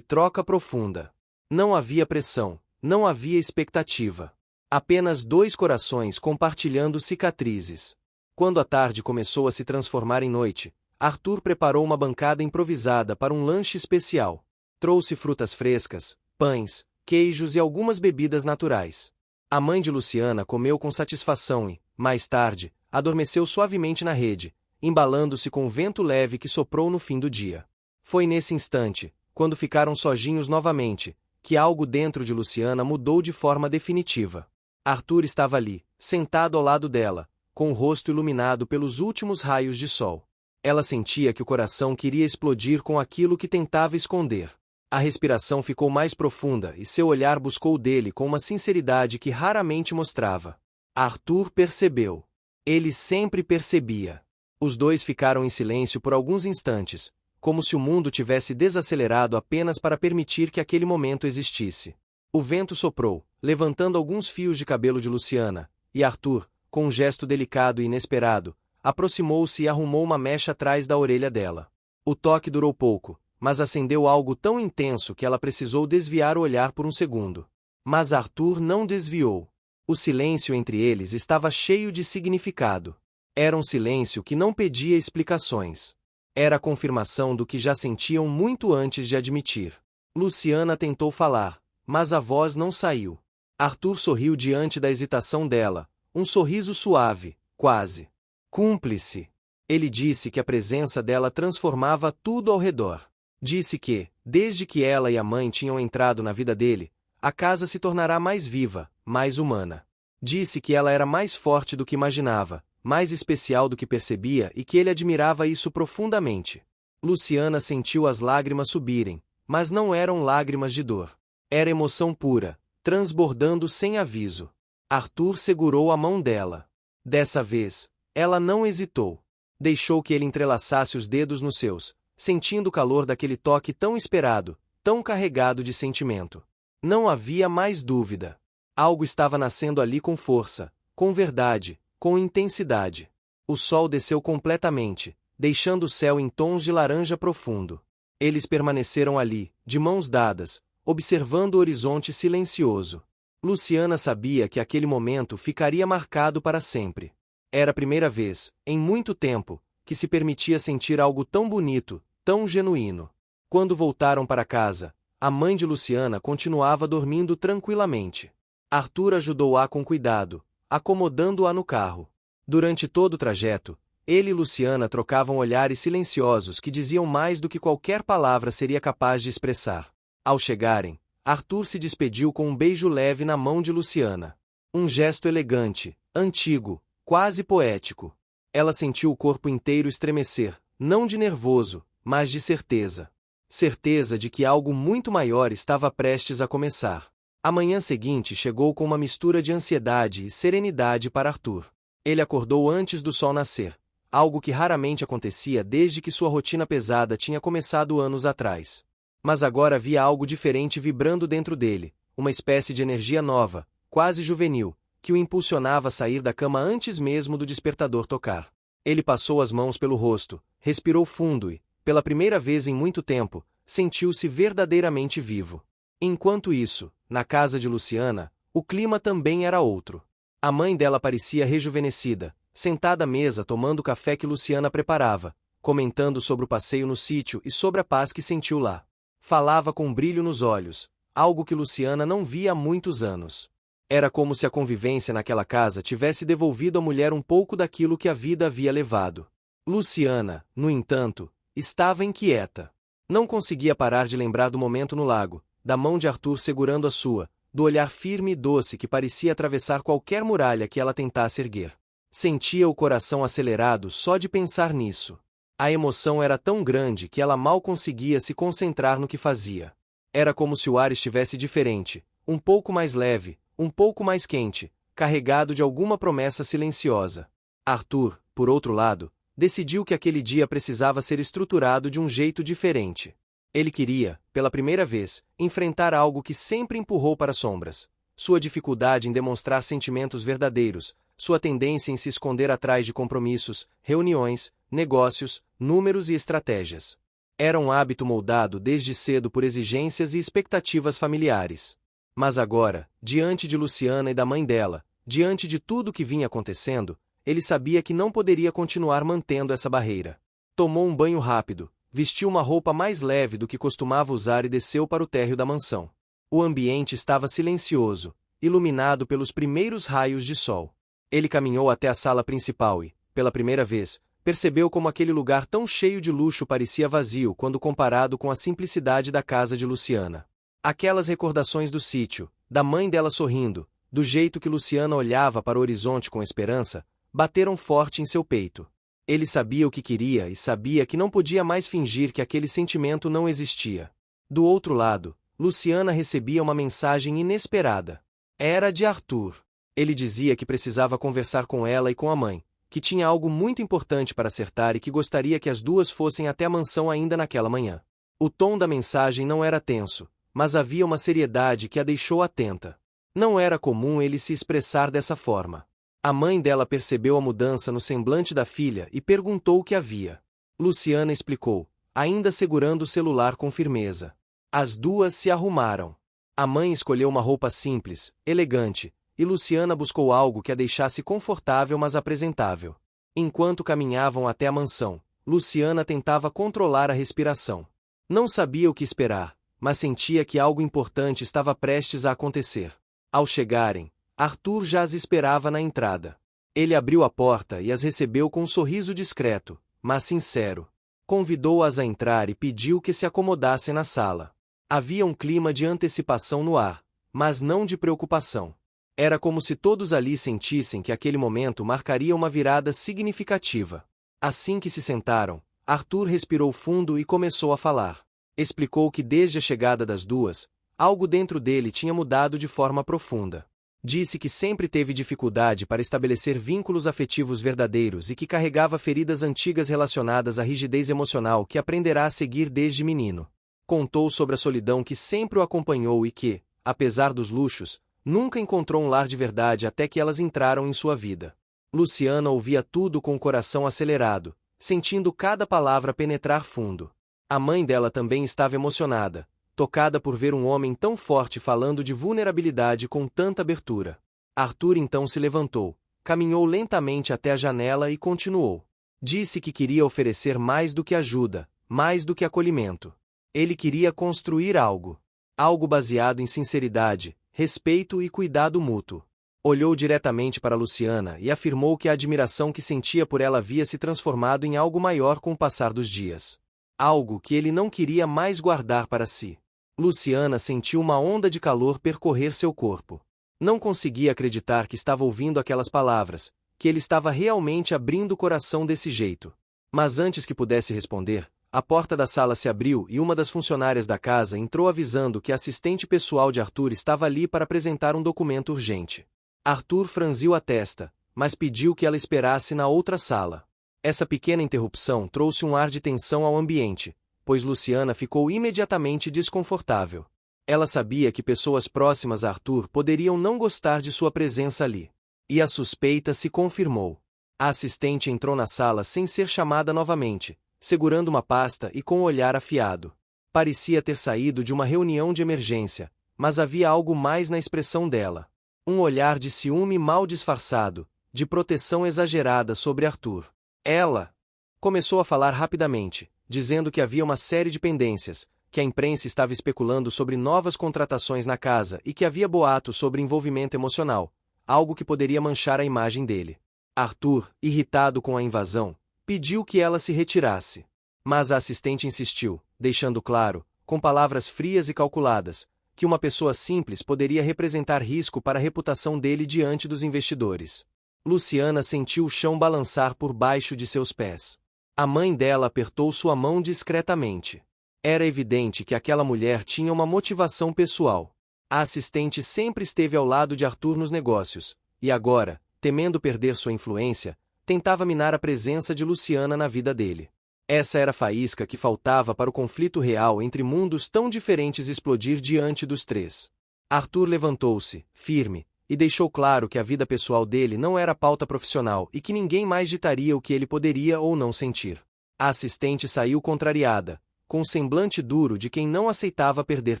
troca profunda. Não havia pressão, não havia expectativa. Apenas dois corações compartilhando cicatrizes. Quando a tarde começou a se transformar em noite, Arthur preparou uma bancada improvisada para um lanche especial. Trouxe frutas frescas, pães, queijos e algumas bebidas naturais. A mãe de Luciana comeu com satisfação e, mais tarde, adormeceu suavemente na rede, embalando-se com o vento leve que soprou no fim do dia. Foi nesse instante, quando ficaram sozinhos novamente, que algo dentro de Luciana mudou de forma definitiva. Arthur estava ali, sentado ao lado dela, com o rosto iluminado pelos últimos raios de sol. Ela sentia que o coração queria explodir com aquilo que tentava esconder. A respiração ficou mais profunda e seu olhar buscou o dele com uma sinceridade que raramente mostrava. Arthur percebeu. Ele sempre percebia. Os dois ficaram em silêncio por alguns instantes, como se o mundo tivesse desacelerado apenas para permitir que aquele momento existisse. O vento soprou, levantando alguns fios de cabelo de Luciana, e Arthur, com um gesto delicado e inesperado, aproximou-se e arrumou uma mecha atrás da orelha dela. O toque durou pouco, mas acendeu algo tão intenso que ela precisou desviar o olhar por um segundo. Mas Arthur não desviou. O silêncio entre eles estava cheio de significado. Era um silêncio que não pedia explicações. Era a confirmação do que já sentiam muito antes de admitir. Luciana tentou falar, mas a voz não saiu. Arthur sorriu diante da hesitação dela, um sorriso suave, quase cúmplice. Ele disse que a presença dela transformava tudo ao redor. Disse que, desde que ela e a mãe tinham entrado na vida dele, a casa se tornará mais viva, mais humana. Disse que ela era mais forte do que imaginava, mais especial do que percebia e que ele admirava isso profundamente. Luciana sentiu as lágrimas subirem, mas não eram lágrimas de dor. Era emoção pura, transbordando sem aviso. Arthur segurou a mão dela. Dessa vez, ela não hesitou. Deixou que ele entrelaçasse os dedos nos seus, sentindo o calor daquele toque tão esperado, tão carregado de sentimento. Não havia mais dúvida. Algo estava nascendo ali com força, com verdade, com intensidade. O sol desceu completamente, deixando o céu em tons de laranja profundo. Eles permaneceram ali, de mãos dadas, observando o horizonte silencioso. Luciana sabia que aquele momento ficaria marcado para sempre. Era a primeira vez, em muito tempo, que se permitia sentir algo tão bonito, tão genuíno. Quando voltaram para casa, a mãe de Luciana continuava dormindo tranquilamente. Arthur ajudou-a com cuidado, acomodando-a no carro. Durante todo o trajeto, ele e Luciana trocavam olhares silenciosos que diziam mais do que qualquer palavra seria capaz de expressar. Ao chegarem, Arthur se despediu com um beijo leve na mão de Luciana. Um gesto elegante, antigo, quase poético. Ela sentiu o corpo inteiro estremecer, não de nervoso, mas de certeza. Certeza de que algo muito maior estava prestes a começar. A manhã seguinte chegou com uma mistura de ansiedade e serenidade para Arthur. Ele acordou antes do sol nascer, algo que raramente acontecia desde que sua rotina pesada tinha começado anos atrás. Mas agora havia algo diferente vibrando dentro dele, uma espécie de energia nova, quase juvenil, que o impulsionava a sair da cama antes mesmo do despertador tocar. Ele passou as mãos pelo rosto, respirou fundo e, pela primeira vez em muito tempo, sentiu-se verdadeiramente vivo. Enquanto isso, na casa de Luciana, o clima também era outro. A mãe dela parecia rejuvenescida, sentada à mesa tomando o café que Luciana preparava, comentando sobre o passeio no sítio e sobre a paz que sentiu lá. Falava com um brilho nos olhos, algo que Luciana não via há muitos anos. Era como se a convivência naquela casa tivesse devolvido à mulher um pouco daquilo que a vida havia levado. Luciana, no entanto, estava inquieta. Não conseguia parar de lembrar do momento no lago, da mão de Arthur segurando a sua, do olhar firme e doce que parecia atravessar qualquer muralha que ela tentasse erguer. Sentia o coração acelerado só de pensar nisso. A emoção era tão grande que ela mal conseguia se concentrar no que fazia. Era como se o ar estivesse diferente, um pouco mais leve, um pouco mais quente, carregado de alguma promessa silenciosa. Arthur, por outro lado, decidiu que aquele dia precisava ser estruturado de um jeito diferente. Ele queria, pela primeira vez, enfrentar algo que sempre empurrou para as sombras. Sua dificuldade em demonstrar sentimentos verdadeiros, sua tendência em se esconder atrás de compromissos, reuniões, negócios, números e estratégias. Era um hábito moldado desde cedo por exigências e expectativas familiares. Mas agora, diante de Luciana e da mãe dela, diante de tudo o que vinha acontecendo, ele sabia que não poderia continuar mantendo essa barreira. Tomou um banho rápido, vestiu uma roupa mais leve do que costumava usar e desceu para o térreo da mansão. O ambiente estava silencioso, iluminado pelos primeiros raios de sol. Ele caminhou até a sala principal e, pela primeira vez, percebeu como aquele lugar tão cheio de luxo parecia vazio quando comparado com a simplicidade da casa de Luciana. Aquelas recordações do sítio, da mãe dela sorrindo, do jeito que Luciana olhava para o horizonte com esperança, bateram forte em seu peito. Ele sabia o que queria e sabia que não podia mais fingir que aquele sentimento não existia. Do outro lado, Luciana recebia uma mensagem inesperada. Era de Arthur. Ele dizia que precisava conversar com ela e com a mãe, que tinha algo muito importante para acertar e que gostaria que as duas fossem até a mansão ainda naquela manhã. O tom da mensagem não era tenso, mas havia uma seriedade que a deixou atenta. Não era comum ele se expressar dessa forma. A mãe dela percebeu a mudança no semblante da filha e perguntou o que havia. Luciana explicou, ainda segurando o celular com firmeza. As duas se arrumaram. A mãe escolheu uma roupa simples, elegante, e Luciana buscou algo que a deixasse confortável mas apresentável. Enquanto caminhavam até a mansão, Luciana tentava controlar a respiração. Não sabia o que esperar, mas sentia que algo importante estava prestes a acontecer. Ao chegarem, Arthur já as esperava na entrada. Ele abriu a porta e as recebeu com um sorriso discreto, mas sincero. Convidou-as a entrar e pediu que se acomodassem na sala. Havia um clima de antecipação no ar, mas não de preocupação. Era como se todos ali sentissem que aquele momento marcaria uma virada significativa. Assim que se sentaram, Arthur respirou fundo e começou a falar. Explicou que desde a chegada das duas, algo dentro dele tinha mudado de forma profunda. Disse que sempre teve dificuldade para estabelecer vínculos afetivos verdadeiros e que carregava feridas antigas relacionadas à rigidez emocional que aprenderá a seguir desde menino. Contou sobre a solidão que sempre o acompanhou e que, apesar dos luxos, nunca encontrou um lar de verdade até que elas entraram em sua vida. Luciana ouvia tudo com o coração acelerado, sentindo cada palavra penetrar fundo. A mãe dela também estava emocionada, tocada por ver um homem tão forte falando de vulnerabilidade com tanta abertura. Arthur então se levantou, caminhou lentamente até a janela e continuou. Disse que queria oferecer mais do que ajuda, mais do que acolhimento. Ele queria construir algo. Algo baseado em sinceridade, respeito e cuidado mútuo. Olhou diretamente para Luciana e afirmou que a admiração que sentia por ela havia se transformado em algo maior com o passar dos dias. Algo que ele não queria mais guardar para si. Luciana sentiu uma onda de calor percorrer seu corpo. Não conseguia acreditar que estava ouvindo aquelas palavras, que ele estava realmente abrindo o coração desse jeito. Mas antes que pudesse responder, a porta da sala se abriu e uma das funcionárias da casa entrou avisando que a assistente pessoal de Arthur estava ali para apresentar um documento urgente. Arthur franziu a testa, mas pediu que ela esperasse na outra sala. Essa pequena interrupção trouxe um ar de tensão ao ambiente, pois Luciana ficou imediatamente desconfortável. Ela sabia que pessoas próximas a Arthur poderiam não gostar de sua presença ali. E a suspeita se confirmou. A assistente entrou na sala sem ser chamada novamente, segurando uma pasta e com o olhar afiado. Parecia ter saído de uma reunião de emergência, mas havia algo mais na expressão dela. Um olhar de ciúme mal disfarçado, de proteção exagerada sobre Arthur. Ela começou a falar rapidamente, dizendo que havia uma série de pendências, que a imprensa estava especulando sobre novas contratações na casa e que havia boatos sobre envolvimento emocional, algo que poderia manchar a imagem dele. Arthur, irritado com a invasão, pediu que ela se retirasse. Mas a assistente insistiu, deixando claro, com palavras frias e calculadas, que uma pessoa simples poderia representar risco para a reputação dele diante dos investidores. Luciana sentiu o chão balançar por baixo de seus pés. A mãe dela apertou sua mão discretamente. Era evidente que aquela mulher tinha uma motivação pessoal. A assistente sempre esteve ao lado de Arthur nos negócios, e agora, temendo perder sua influência, tentava minar a presença de Luciana na vida dele. Essa era a faísca que faltava para o conflito real entre mundos tão diferentes explodir diante dos três. Arthur levantou-se, firme, e deixou claro que a vida pessoal dele não era pauta profissional e que ninguém mais ditaria o que ele poderia ou não sentir. A assistente saiu contrariada, com um semblante duro de quem não aceitava perder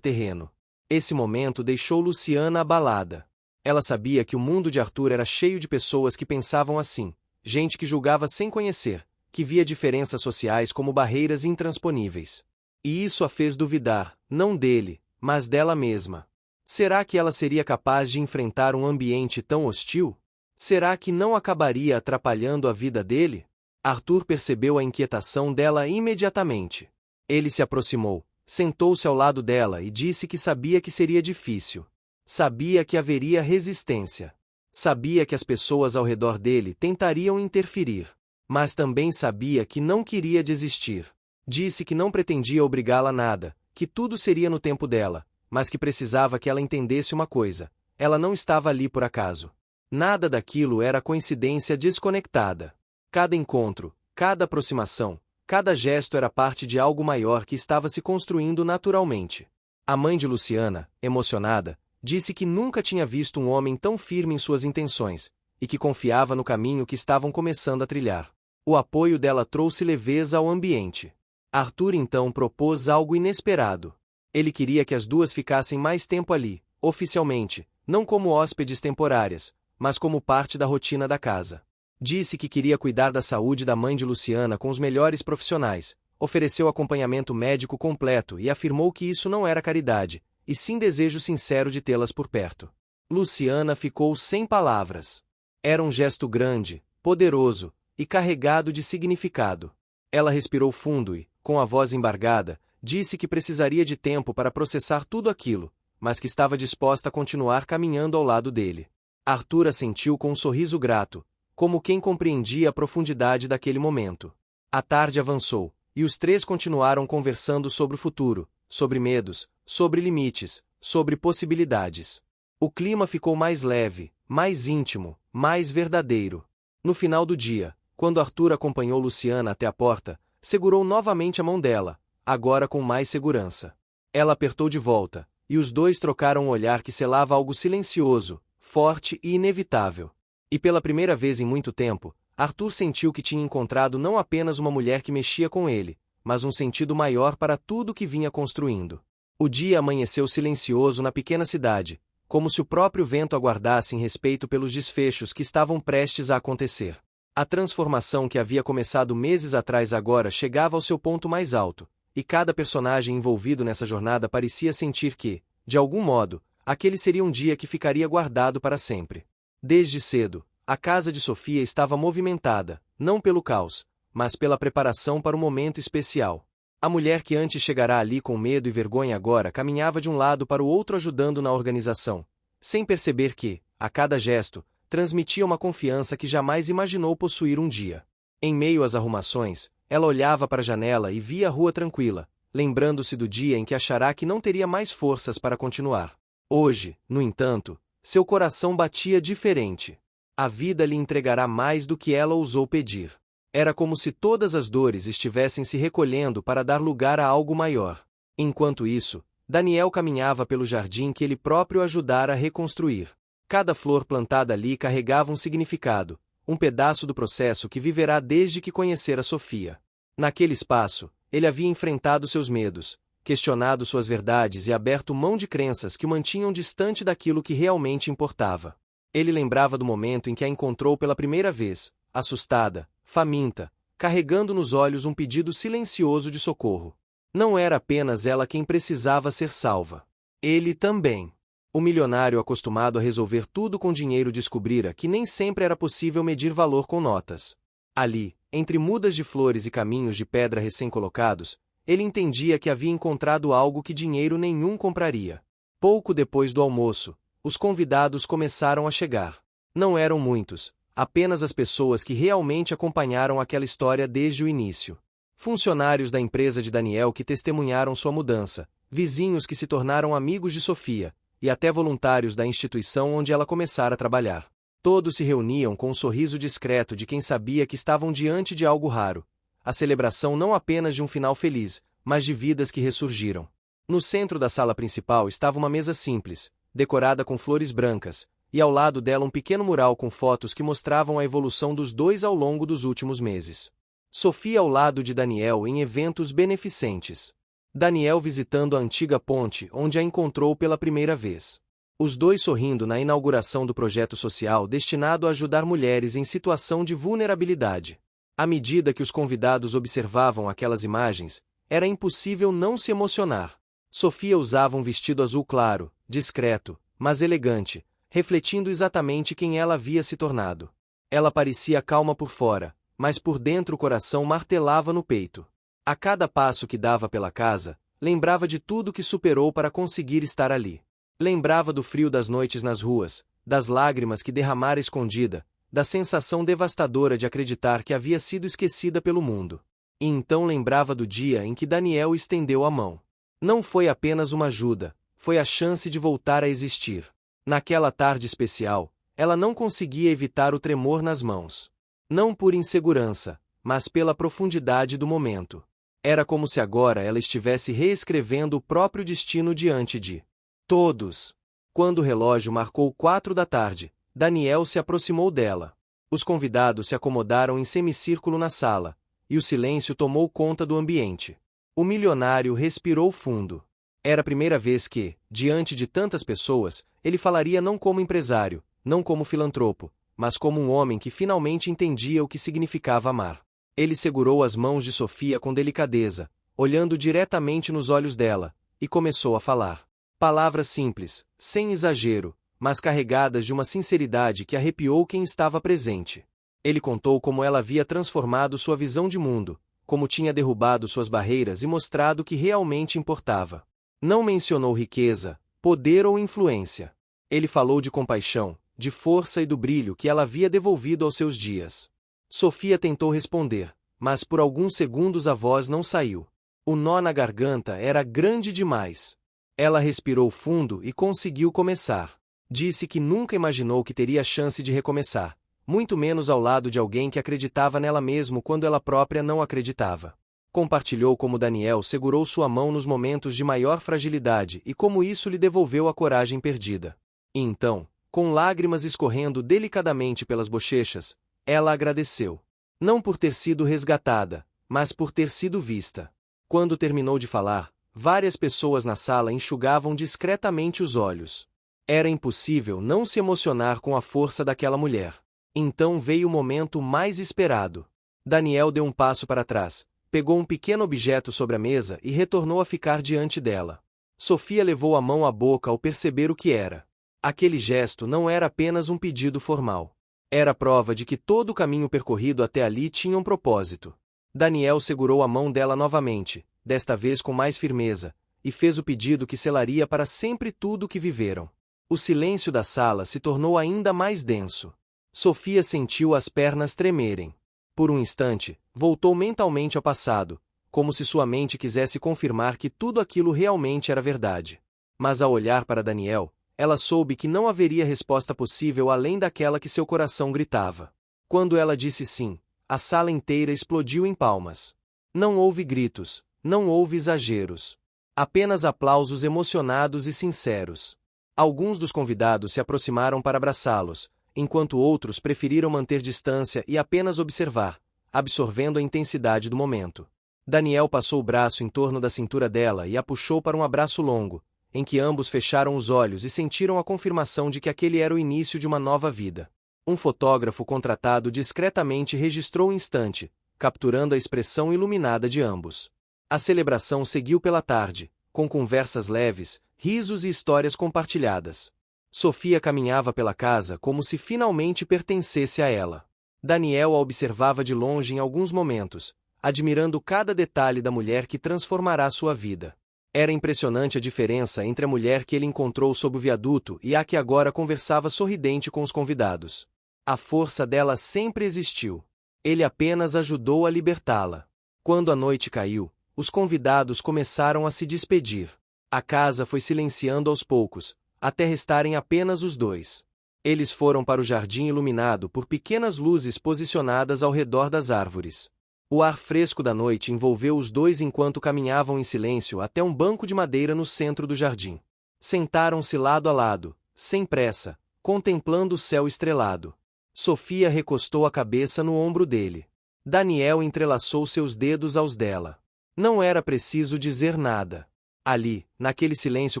terreno. Esse momento deixou Luciana abalada. Ela sabia que o mundo de Arthur era cheio de pessoas que pensavam assim, gente que julgava sem conhecer, que via diferenças sociais como barreiras intransponíveis. E isso a fez duvidar, não dele, mas dela mesma. Será que ela seria capaz de enfrentar um ambiente tão hostil? Será que não acabaria atrapalhando a vida dele? Arthur percebeu a inquietação dela imediatamente. Ele se aproximou, sentou-se ao lado dela e disse que sabia que seria difícil. Sabia que haveria resistência. Sabia que as pessoas ao redor dele tentariam interferir. Mas também sabia que não queria desistir. Disse que não pretendia obrigá-la a nada, que tudo seria no tempo dela, mas que precisava que ela entendesse uma coisa: ela não estava ali por acaso. Nada daquilo era coincidência desconectada. Cada encontro, cada aproximação, cada gesto era parte de algo maior que estava se construindo naturalmente. A mãe de Luciana, emocionada, disse que nunca tinha visto um homem tão firme em suas intenções, e que confiava no caminho que estavam começando a trilhar. O apoio dela trouxe leveza ao ambiente. Arthur então propôs algo inesperado. Ele queria que as duas ficassem mais tempo ali, oficialmente, não como hóspedes temporárias, mas como parte da rotina da casa. Disse que queria cuidar da saúde da mãe de Luciana com os melhores profissionais, ofereceu acompanhamento médico completo e afirmou que isso não era caridade, e sim desejo sincero de tê-las por perto. Luciana ficou sem palavras. Era um gesto grande, poderoso e carregado de significado. Ela respirou fundo e, com a voz embargada, disse que precisaria de tempo para processar tudo aquilo, mas que estava disposta a continuar caminhando ao lado dele. Arthur assentiu com um sorriso grato, como quem compreendia a profundidade daquele momento. A tarde avançou, e os três continuaram conversando sobre o futuro, sobre medos, sobre limites, sobre possibilidades. O clima ficou mais leve, mais íntimo, mais verdadeiro. No final do dia, quando Arthur acompanhou Luciana até a porta, segurou novamente a mão dela, agora com mais segurança. Ela apertou de volta, e os dois trocaram um olhar que selava algo silencioso, forte e inevitável. E pela primeira vez em muito tempo, Arthur sentiu que tinha encontrado não apenas uma mulher que mexia com ele, mas um sentido maior para tudo que vinha construindo. O dia amanheceu silencioso na pequena cidade, como se o próprio vento aguardasse em respeito pelos desfechos que estavam prestes a acontecer. A transformação que havia começado meses atrás agora chegava ao seu ponto mais alto, e cada personagem envolvido nessa jornada parecia sentir que, de algum modo, aquele seria um dia que ficaria guardado para sempre. Desde cedo, a casa de Sofia estava movimentada, não pelo caos, mas pela preparação para um momento especial. A mulher que antes chegará ali com medo e vergonha agora caminhava de um lado para o outro ajudando na organização, sem perceber que, a cada gesto, transmitia uma confiança que jamais imaginou possuir um dia. Em meio às arrumações, ela olhava para a janela e via a rua tranquila, lembrando-se do dia em que achará que não teria mais forças para continuar. Hoje, no entanto, seu coração batia diferente. A vida lhe entregará mais do que ela ousou pedir. Era como se todas as dores estivessem se recolhendo para dar lugar a algo maior. Enquanto isso, Daniel caminhava pelo jardim que ele próprio ajudara a reconstruir. Cada flor plantada ali carregava um significado, um pedaço do processo que viverá desde que conhecera Sofia. Naquele espaço, ele havia enfrentado seus medos, questionado suas verdades e aberto mão de crenças que o mantinham distante daquilo que realmente importava. Ele lembrava do momento em que a encontrou pela primeira vez, assustada, faminta, carregando nos olhos um pedido silencioso de socorro. Não era apenas ela quem precisava ser salva. Ele também. O milionário acostumado a resolver tudo com dinheiro descobrira que nem sempre era possível medir valor com notas. Ali, entre mudas de flores e caminhos de pedra recém-colocados, ele entendia que havia encontrado algo que dinheiro nenhum compraria. Pouco depois do almoço, os convidados começaram a chegar. Não eram muitos, apenas as pessoas que realmente acompanharam aquela história desde o início. Funcionários da empresa de Daniel que testemunharam sua mudança, vizinhos que se tornaram amigos de Sofia, e até voluntários da instituição onde ela começara a trabalhar. Todos se reuniam com um sorriso discreto de quem sabia que estavam diante de algo raro. A celebração não apenas de um final feliz, mas de vidas que ressurgiram. No centro da sala principal estava uma mesa simples, decorada com flores brancas, e ao lado dela um pequeno mural com fotos que mostravam a evolução dos dois ao longo dos últimos meses. Sofia ao lado de Daniel em eventos beneficentes. Daniel visitando a antiga ponte onde a encontrou pela primeira vez. Os dois sorrindo na inauguração do projeto social destinado a ajudar mulheres em situação de vulnerabilidade. À medida que os convidados observavam aquelas imagens, era impossível não se emocionar. Sofia usava um vestido azul claro, discreto, mas elegante, refletindo exatamente quem ela havia se tornado. Ela parecia calma por fora, mas por dentro o coração martelava no peito. A cada passo que dava pela casa, lembrava de tudo que superou para conseguir estar ali. Lembrava do frio das noites nas ruas, das lágrimas que derramara escondida, da sensação devastadora de acreditar que havia sido esquecida pelo mundo. E então lembrava do dia em que Daniel estendeu a mão. Não foi apenas uma ajuda, foi a chance de voltar a existir. Naquela tarde especial, ela não conseguia evitar o tremor nas mãos. Não por insegurança, mas pela profundidade do momento. Era como se agora ela estivesse reescrevendo o próprio destino diante de todos. Quando o relógio marcou 4 da tarde, Daniel se aproximou dela. Os convidados se acomodaram em semicírculo na sala, e o silêncio tomou conta do ambiente. O milionário respirou fundo. Era a primeira vez que, diante de tantas pessoas, ele falaria não como empresário, não como filantropo, mas como um homem que finalmente entendia o que significava amar. Ele segurou as mãos de Sofia com delicadeza, olhando diretamente nos olhos dela, e começou a falar. Palavras simples, sem exagero, mas carregadas de uma sinceridade que arrepiou quem estava presente. Ele contou como ela havia transformado sua visão de mundo, como tinha derrubado suas barreiras e mostrado o que realmente importava. Não mencionou riqueza, poder ou influência. Ele falou de compaixão, de força e do brilho que ela havia devolvido aos seus dias. Sofia tentou responder, mas por alguns segundos a voz não saiu. O nó na garganta era grande demais. Ela respirou fundo e conseguiu começar. Disse que nunca imaginou que teria a chance de recomeçar, muito menos ao lado de alguém que acreditava nela mesmo quando ela própria não acreditava. Compartilhou como Daniel segurou sua mão nos momentos de maior fragilidade e como isso lhe devolveu a coragem perdida. E então, com lágrimas escorrendo delicadamente pelas bochechas, ela agradeceu. Não por ter sido resgatada, mas por ter sido vista. Quando terminou de falar, várias pessoas na sala enxugavam discretamente os olhos. Era impossível não se emocionar com a força daquela mulher. Então veio o momento mais esperado. Daniel deu um passo para trás, pegou um pequeno objeto sobre a mesa e retornou a ficar diante dela. Sofia levou a mão à boca ao perceber o que era. Aquele gesto não era apenas um pedido formal. Era prova de que todo o caminho percorrido até ali tinha um propósito. Daniel segurou a mão dela novamente, desta vez com mais firmeza, e fez o pedido que selaria para sempre tudo o que viveram. O silêncio da sala se tornou ainda mais denso. Sofia sentiu as pernas tremerem. Por um instante, voltou mentalmente ao passado, como se sua mente quisesse confirmar que tudo aquilo realmente era verdade. Mas ao olhar para Daniel, ela soube que não haveria resposta possível além daquela que seu coração gritava. Quando ela disse sim, a sala inteira explodiu em palmas. Não houve gritos, não houve exageros. Apenas aplausos emocionados e sinceros. Alguns dos convidados se aproximaram para abraçá-los, enquanto outros preferiram manter distância e apenas observar, absorvendo a intensidade do momento. Daniel passou o braço em torno da cintura dela e a puxou para um abraço longo, em que ambos fecharam os olhos e sentiram a confirmação de que aquele era o início de uma nova vida. Um fotógrafo contratado discretamente registrou o instante, capturando a expressão iluminada de ambos. A celebração seguiu pela tarde, com conversas leves, risos e histórias compartilhadas. Sofia caminhava pela casa como se finalmente pertencesse a ela. Daniel a observava de longe em alguns momentos, admirando cada detalhe da mulher que transformará sua vida. Era impressionante a diferença entre a mulher que ele encontrou sob o viaduto e a que agora conversava sorridente com os convidados. A força dela sempre existiu. Ele apenas ajudou a libertá-la. Quando a noite caiu, os convidados começaram a se despedir. A casa foi silenciando aos poucos, até restarem apenas os dois. Eles foram para o jardim iluminado por pequenas luzes posicionadas ao redor das árvores. O ar fresco da noite envolveu os dois enquanto caminhavam em silêncio até um banco de madeira no centro do jardim. Sentaram-se lado a lado, sem pressa, contemplando o céu estrelado. Sofia recostou a cabeça no ombro dele. Daniel entrelaçou seus dedos aos dela. Não era preciso dizer nada. Ali, naquele silêncio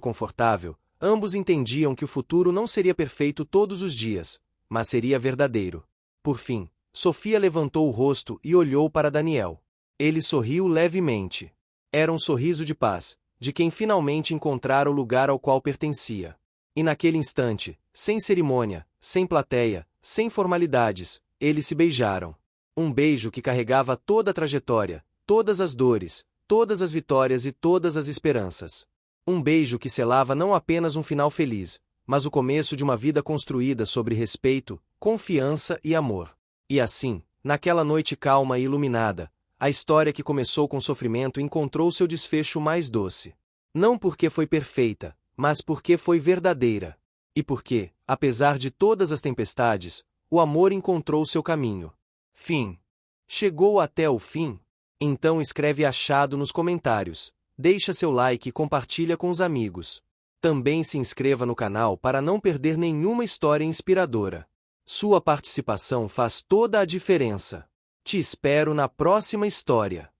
confortável, Ambos entendiam que o futuro não seria perfeito todos os dias, mas seria verdadeiro. Por fim, Sofia levantou o rosto e olhou para Daniel. Ele sorriu levemente. Era um sorriso de paz, de quem finalmente encontrara o lugar ao qual pertencia. E naquele instante, sem cerimônia, sem plateia, sem formalidades, eles se beijaram. Um beijo que carregava toda a trajetória, todas as dores, todas as vitórias e todas as esperanças. Um beijo que selava não apenas um final feliz, mas o começo de uma vida construída sobre respeito, confiança e amor. E assim, naquela noite calma e iluminada, a história que começou com sofrimento encontrou seu desfecho mais doce. Não porque foi perfeita, mas porque foi verdadeira. E porque, apesar de todas as tempestades, o amor encontrou seu caminho. Fim. Chegou até o fim? Então escreve achado nos comentários, deixa seu like e compartilha com os amigos. Também se inscreva no canal para não perder nenhuma história inspiradora. Sua participação faz toda a diferença. Te espero na próxima história.